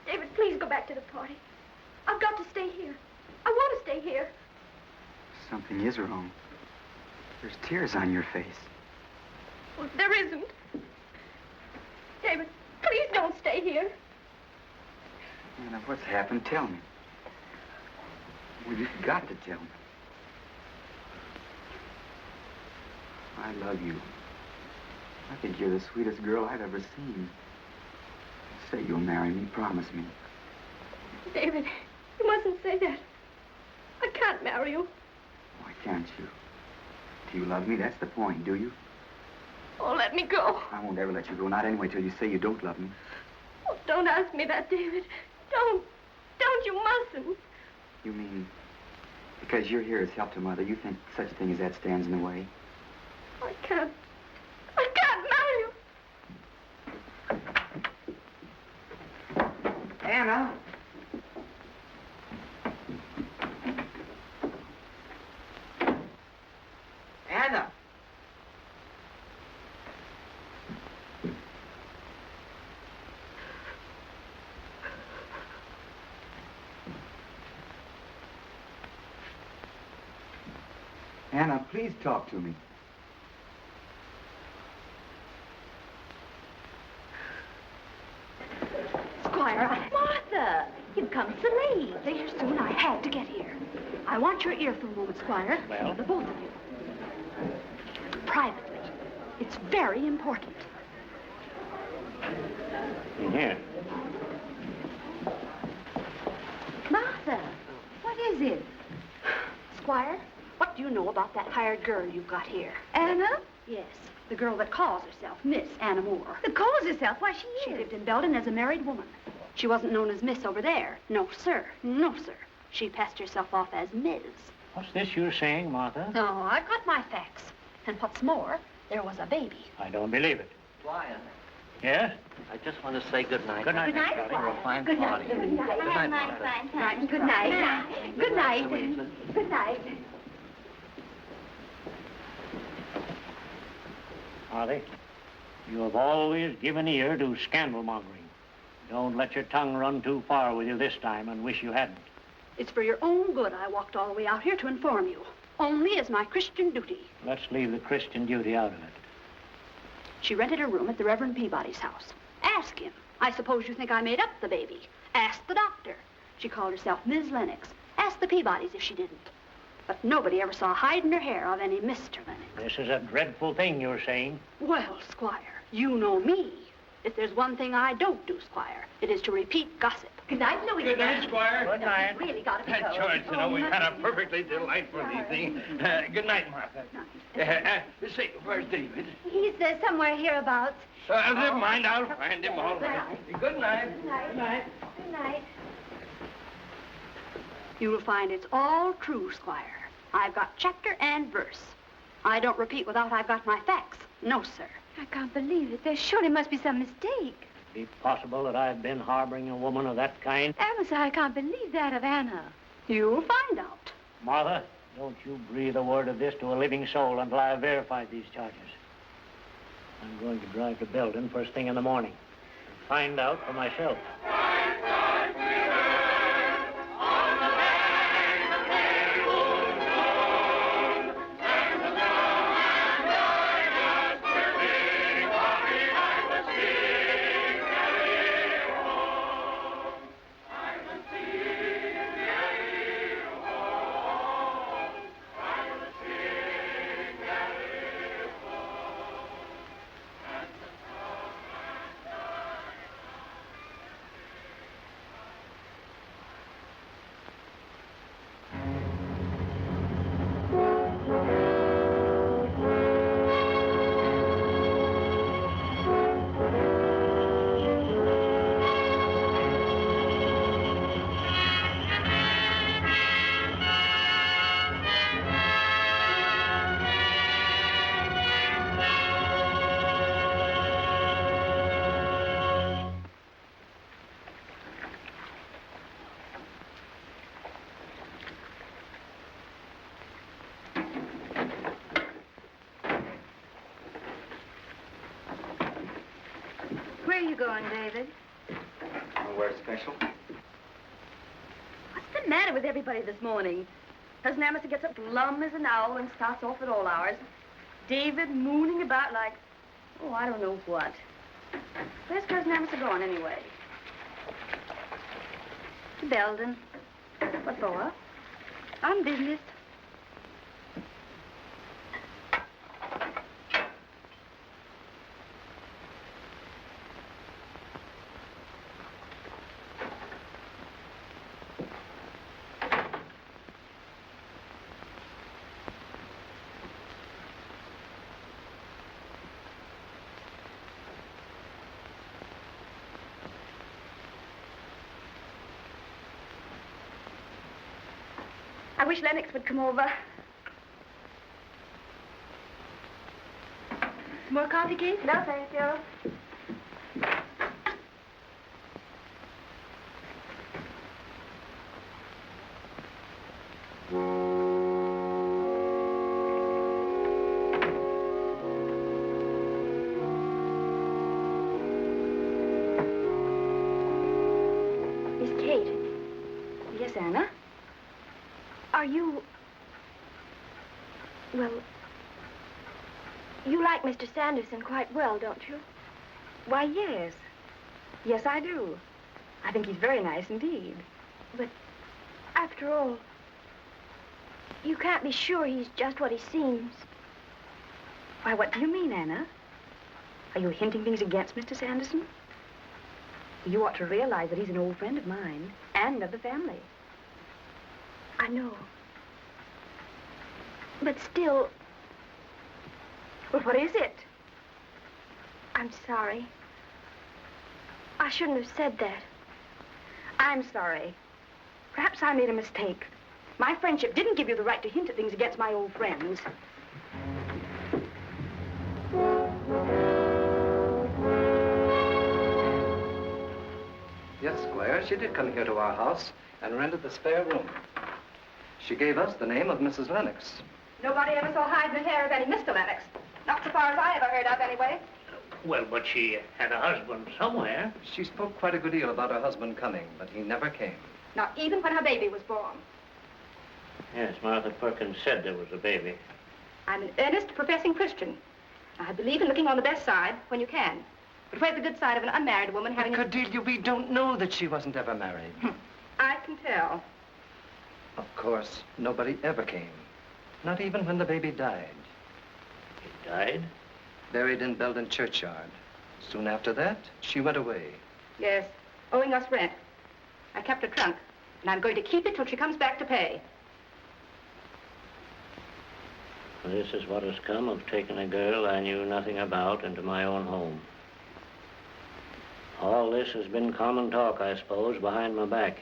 David, please go back to the party. I've got to stay here. I want to stay here. Something is wrong. There's tears on your face. Well, there isn't. David, please don't stay here. Now, what's happened? Tell me. Well, you've got to tell me. I love you. I think you're the sweetest girl I've ever seen. Say you'll marry me. Promise me. David, you mustn't say that. I can't marry you. Why can't you? Do you love me? That's the point, do you? Oh, let me go. I won't ever let you go. Not anyway till you say you don't love me. Oh, don't ask me that, David. Don't. Don't. You mustn't. You mean because you're here as help to Mother, you think such a thing as that stands in the way? I can't marry you. Anna. Anna. Anna, please talk to me. Squire, Martha, you've come so late. Here soon, I had to get here. I want your ear for a moment, Squire. Well? The both of you. Privately. It's very important. Here. Martha, what is it? Squire, what do you know about that hired girl you've got here? Anna? Yes, the girl that calls herself Miss Anna Moore. That calls herself? Why, she She is. lived in Belden as a married woman. She wasn't known as Miss over there. No, sir. No, sir. She passed herself off as Ms. What's this you're saying, Martha? No, I've got my facts. And what's more, there was a baby. I don't believe it. Squire, Yes? I just want to say good night. Good night, Good night, Charlie. You're a fine Good night. party. Good night. Good night, Martha. Good night. Good night. Good night. Martha, you have always given ear to scandal-mongering. Don't let your tongue run too far with you this time and wish you hadn't. It's for your own good I walked all the way out here to inform you. Only as my Christian duty. Let's leave the Christian duty out of it. She rented a room at the Reverend Peabody's house. Ask him. I suppose you think I made up the baby. Ask the doctor. She called herself Ms. Lennox. Ask the Peabodys if she didn't. But nobody ever saw hide in her hair of any Mr. Lennox. This is a dreadful thing you're saying. Well, Squire, you know me. If there's one thing I don't do, Squire, it is to repeat gossip. Good night, Louis. Good night, Squire. Good night. Really got to go. George, you know, we've had a perfectly delightful evening. Good night, Martha. Say, where's David? He's somewhere hereabouts. Never mind, I'll find him all right. Good night. Good night. Good night. You'll find it's all true, Squire. I've got chapter and verse. I don't repeat without I've got my facts. No, sir. I can't believe it. There surely must be some mistake. Be possible that I've been harboring a woman of that kind? Alice, I can't believe that of Anna. You'll find out. Martha, don't you breathe a word of this to a living soul until I have verified these charges. I'm going to drive to Belden first thing in the morning and find out for myself. Where are you going, David? Where's special? What's the matter with everybody this morning? Cousin Emerson gets up glum as an owl and starts off at all hours. David mooning about like, oh, I don't know what. Where's Cousin Emerson going, anyway? To Belden. What for? On business. I wish Lennox would come over. More coffee, Keith? No, thank you. Miss Kate. Yes, Anna? Are you... Well, you like Mr. Sanderson quite well, don't you? Why, yes. Yes, I do. I think he's very nice indeed. But after all, you can't be sure he's just what he seems. Why, what do you mean, Anna? Are you hinting things against Mr. Sanderson? You ought to realize that he's an old friend of mine and of the family. I know. But still... Well, what is it? I'm sorry. I shouldn't have said that. I'm sorry. Perhaps I made a mistake. My friendship didn't give you the right to hint at things against my old friends. Yes, Squire, she did come here to our house and rented the spare room. She gave us the name of Mrs. Lennox. Nobody ever saw hide the hair of any Mr. Lennox. Not so far as I ever heard of, anyway. Well, but she had a husband somewhere. She spoke quite a good deal about her husband coming, but he never came. Not even when her baby was born. Yes, Martha Perkins said there was a baby. I'm an earnest, professing Christian. I believe in looking on the best side when you can. But where's the good side of an unmarried woman having Cordelia, we don't know that she wasn't ever married. I can tell. Of course, nobody ever came. Not even when the baby died. He died? Buried in Belden churchyard. Soon after that, she went away. Yes, owing us rent. I kept her trunk, and I'm going to keep it till she comes back to pay. This is what has come of taking a girl I knew nothing about into my own home. All this has been common talk, I suppose, behind my back.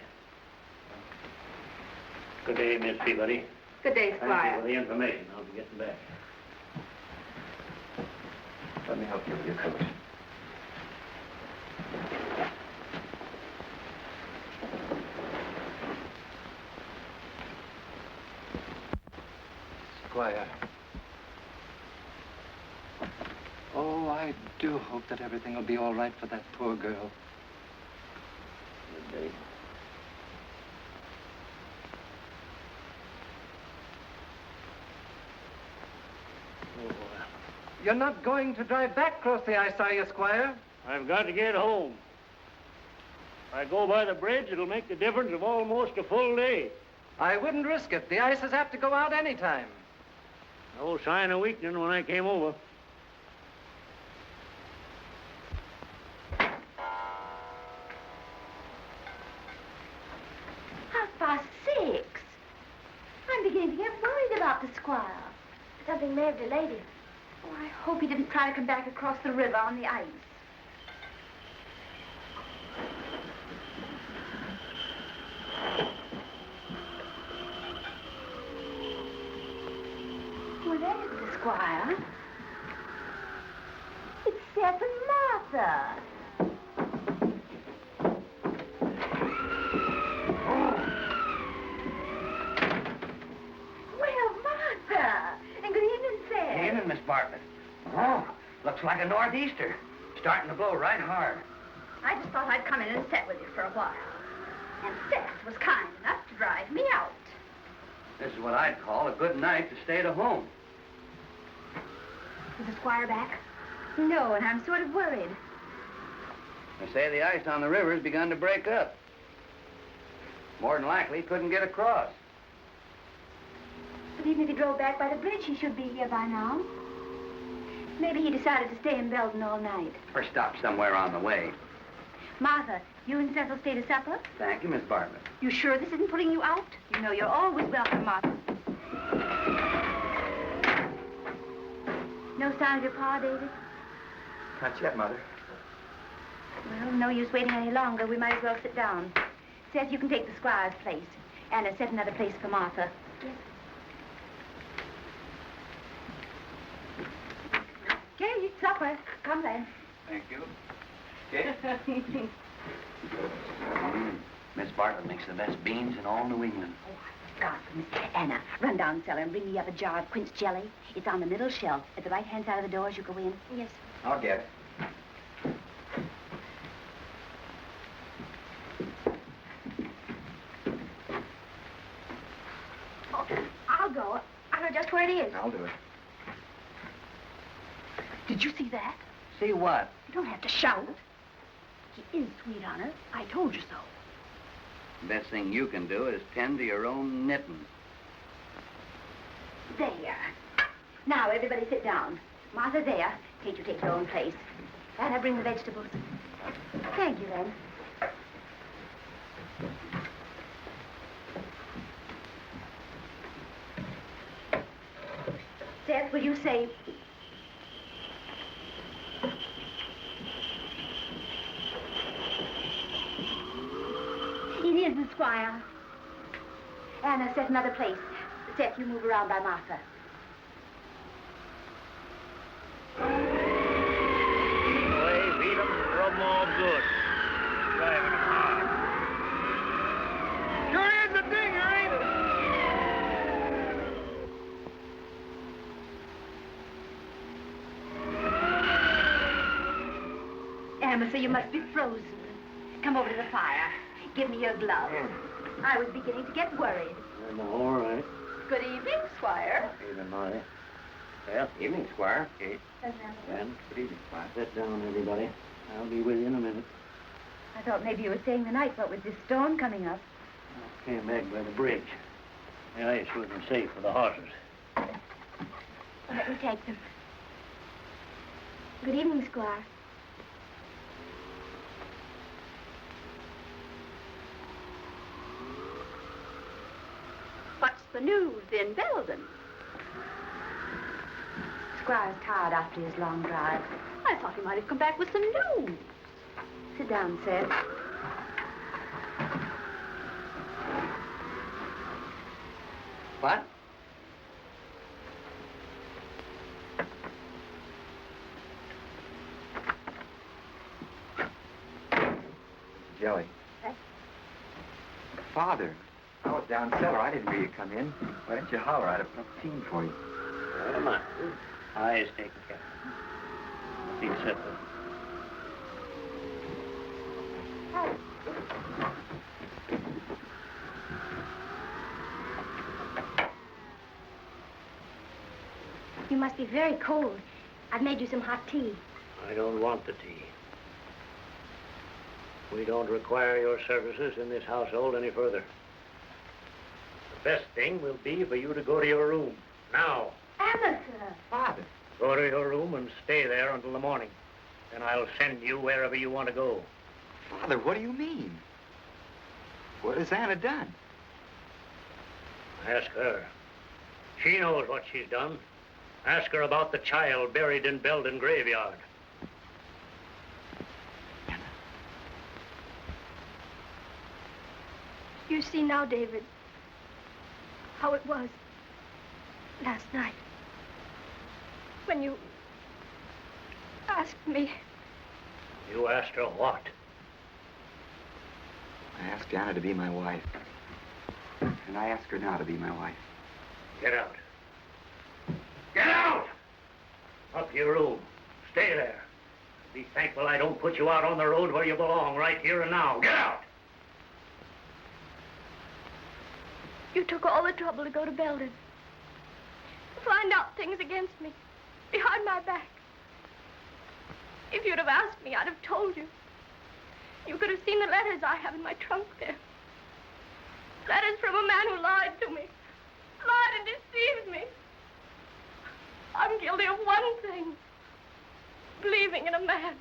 Good day, Miss Peabody. Good day, Thank Squire. you for the information. I'll be getting back. Let me help you with your coat. Squire. Oh, I do hope that everything will be all right for that poor girl. Good day. You're not going to drive back across the ice, are you, Squire? I've got to get home. If I go by the bridge, it'll make the difference of almost a full day. I wouldn't risk it. The ice is apt to go out any time. No sign of weakening when I came over. 6:30. I'm beginning to get worried about the squire. Something may have delayed him. Oh, I hope he didn't try to come back across the river on the ice. Well, there's the squire. It's Seth and Martha. Well, Martha. And good evening, Seth. Evening, Miss Bartlett. Oh, looks like a northeaster. Starting to blow right hard. I just thought I'd come in and sit with you for a while. And Seth was kind enough to drive me out. This is what I'd call a good night to stay at home. Is the squire back? No, and I'm sort of worried. They say the ice on the river's begun to break up. More than likely, couldn't get across. But even if he drove back by the bridge, he should be here by now. Maybe he decided to stay in Belden all night. Or stop somewhere on the way. Martha, you and Seth will stay to supper? Thank you, Miss Bartlett. You sure this isn't putting you out? You know you're always welcome, Martha. No sign of your pa, David? Not yet, Mother. Well, no use waiting any longer. We might as well sit down. Seth, you can take the squire's place. Anna, set another place for Martha. Yes. Okay, supper. Come then. Thank you. Okay. Miss Bartlett makes the best beans in all New England. God, Anna, run down cellar and bring me up a jar of quince jelly. It's on the middle shelf at the right-hand side of the door as you go in. Yes. I'll get it. Oh, I'll go. I know just where it is. I'll do it. Did you see that? See what? You don't have to shout. He is sweet on her. I told you so. Best thing you can do is tend to your own knitting. There. Now, everybody sit down. Martha, there. Kate, you take your own place. Anna, bring the vegetables. Thank you, then. Seth, will you say... It isn't, Squire. Anna, set another place. Seth, you move around by Martha. Away, beat 'em, rub 'em all good. Driving 'em hard. Sure is a dinger, ain't it? Amasa, you must be frozen. Come over to the fire. Give me your gloves. I was beginning to get worried. I'm all right. Good evening, Squire. Evening, Marty. Well, Evening, Squire. Kate. Ben, Good evening, Squire. sit down, everybody. I'll be with you in a minute. I thought maybe you were staying the night, what with this storm coming up. Came back by the bridge. The ice wasn't safe for the horses. Let me take them. Good evening, Squire. What's the news in Belden? Squire's tired after his long drive. I thought he might have come back with some news. Sit down, Seth. What? Jelly. Father, I was down cellar. I didn't hear you come in. Why didn't you holler? I'd have put up a scene for you. Come on. Eyes taken care of. Be set there. You must be very cold. I've made you some hot tea. I don't want the tea. We don't require your services in this household any further. The best thing will be for you to go to your room. Now. Amasa! Father. Go to your room and stay there until the morning. Then I'll send you wherever you want to go. Father, what do you mean? What has Anna done? Ask her. She knows what she's done. Ask her about the child buried in Belden graveyard. You see now, David, how it was last night when you asked me. You asked her what? I asked Anna to be my wife. And I ask her now to be my wife. Get out. Get out! Up to your room. Stay there. Be thankful I don't put you out on the road where you belong, right here and now. Get out! You took all the trouble to go to Belden. Find out things against me, behind my back. If you'd have asked me, I'd have told you. You could have seen the letters I have in my trunk there. Letters from a man who lied to me. Lied and deceived me. I'm guilty of one thing. Believing in a man.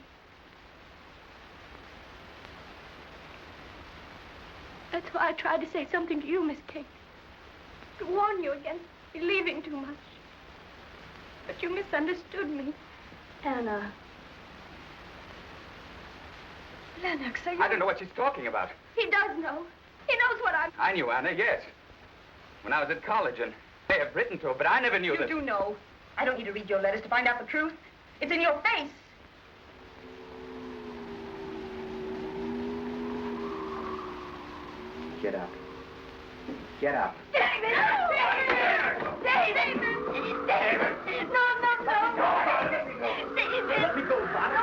That's why I tried to say something to you, Miss Kate. To warn you against believing too much. But you misunderstood me. Anna. Lennox, are you... I don't know what she's talking about. He does know. He knows what I'm... I knew Anna, yes. When I was at college, and I have written to her, but I never knew that... You do know. I don't need to read your letters to find out the truth. It's in your face. Get up. Get up. David! David! David! No! David! Let me go, Father.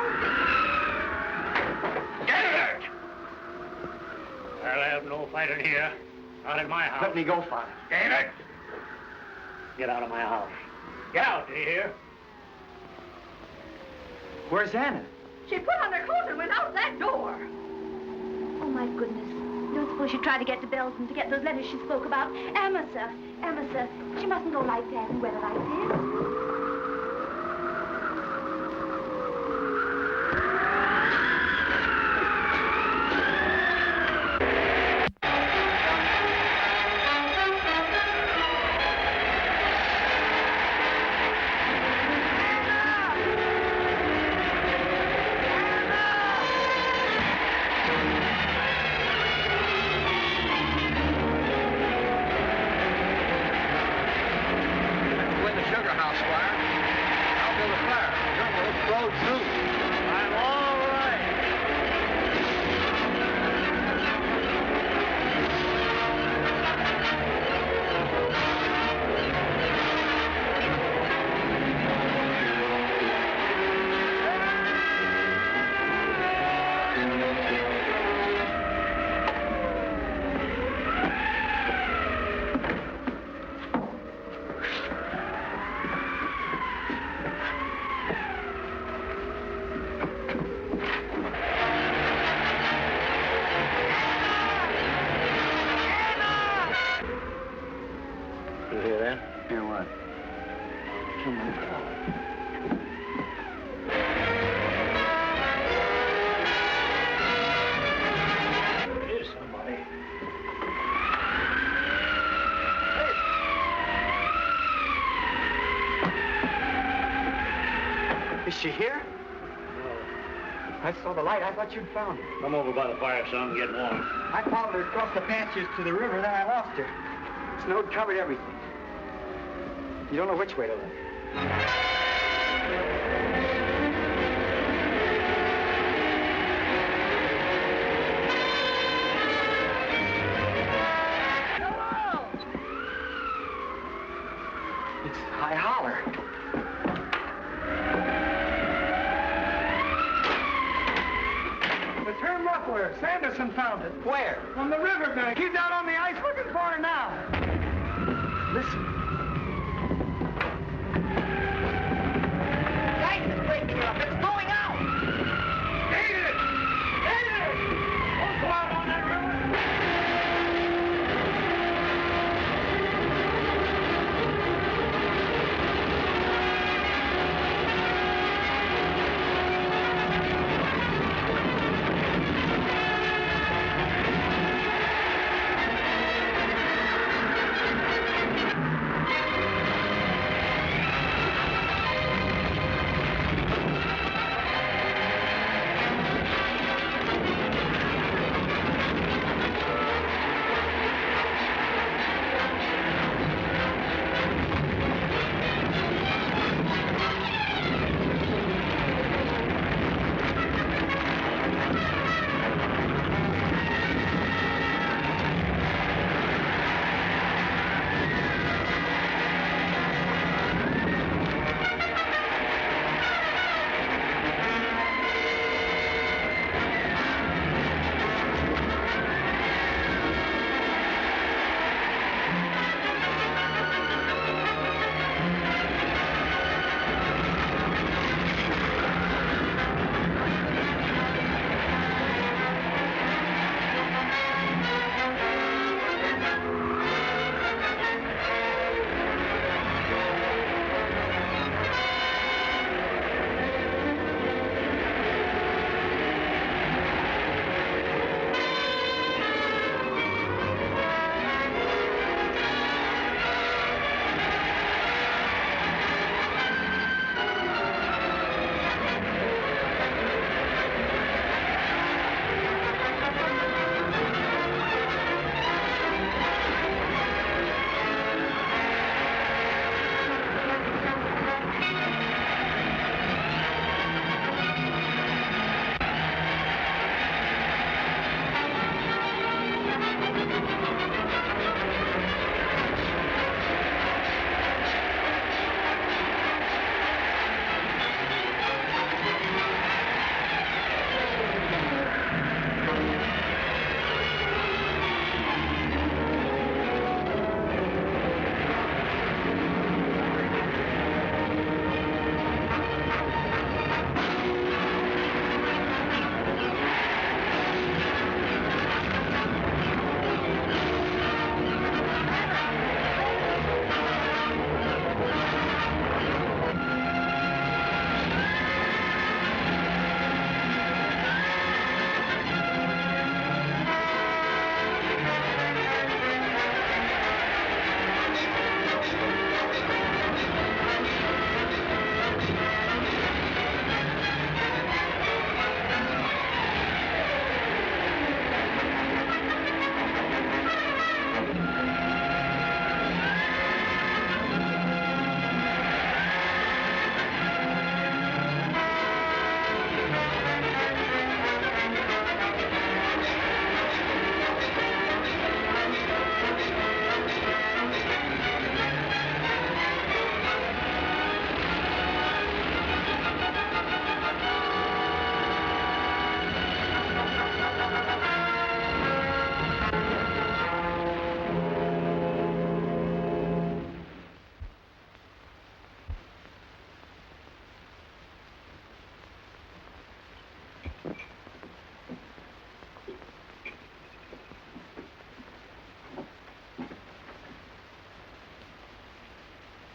Get her! I'll have no fighting here. Not in my house. Let me go, Father. David! Get out of my house. Get out, do you hear? Where's Anna? She put on her clothes and went out that door. Oh, my goodness. You don't suppose she tried to get to Belden to get those letters she spoke about? Amasa, she mustn't go like that in weather like this. she here? No. I saw the light. I thought you'd found her. Come over by the fire, son, and get warm. I followed her across the pastures to the river, then I lost her. Snow covered everything. You don't know which way to look. It's High Holler. It's her muffler. Sanderson found it. Where? On the riverbank. He's out on the ice looking for her now. Listen. The ice is breaking up. It's going out. David! David! Don't go out on that river.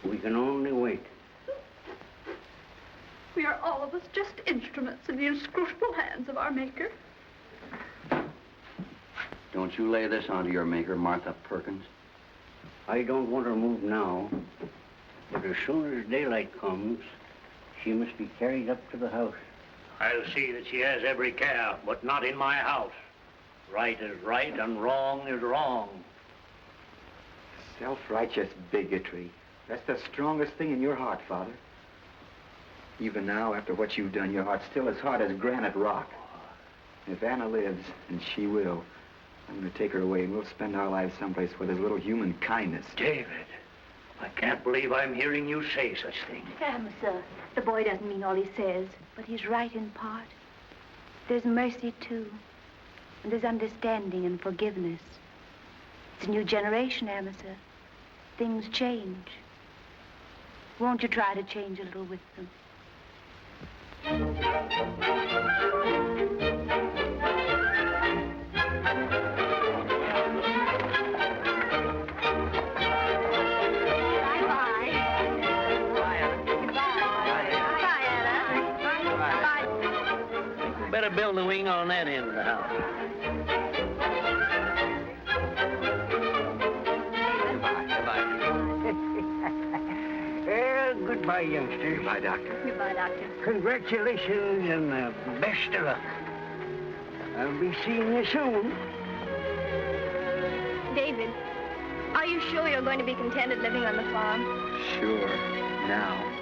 We can only wait. We are all of us just instruments in the inscrutable hands of our Maker. Don't you lay this onto your maker, Martha Perkins. I don't want her moved now, but as soon as daylight comes, She must be carried up to the house. I'll see that she has every care, but not in my house. Right is right and wrong is wrong. Self-righteous bigotry. That's the strongest thing in your heart, Father. Even now, after what you've done, your heart's still as hard as granite rock. If Anna lives, and she will, I'm going to take her away, and we'll spend our lives someplace where there's a little human kindness. David, I can't believe I'm hearing you say such things. Sir, the boy doesn't mean all he says, but he's right in part. There's mercy, too. And there's understanding and forgiveness. It's a new generation, Amasa. Things change. Won't you try to change a little with them? Better build a wing on that end of the house. Goodbye, youngster. Goodbye, Doctor. Goodbye, Doctor. Congratulations and the best of luck. I'll be seeing you soon. David, are you sure you're going to be contented living on the farm? Sure. Now.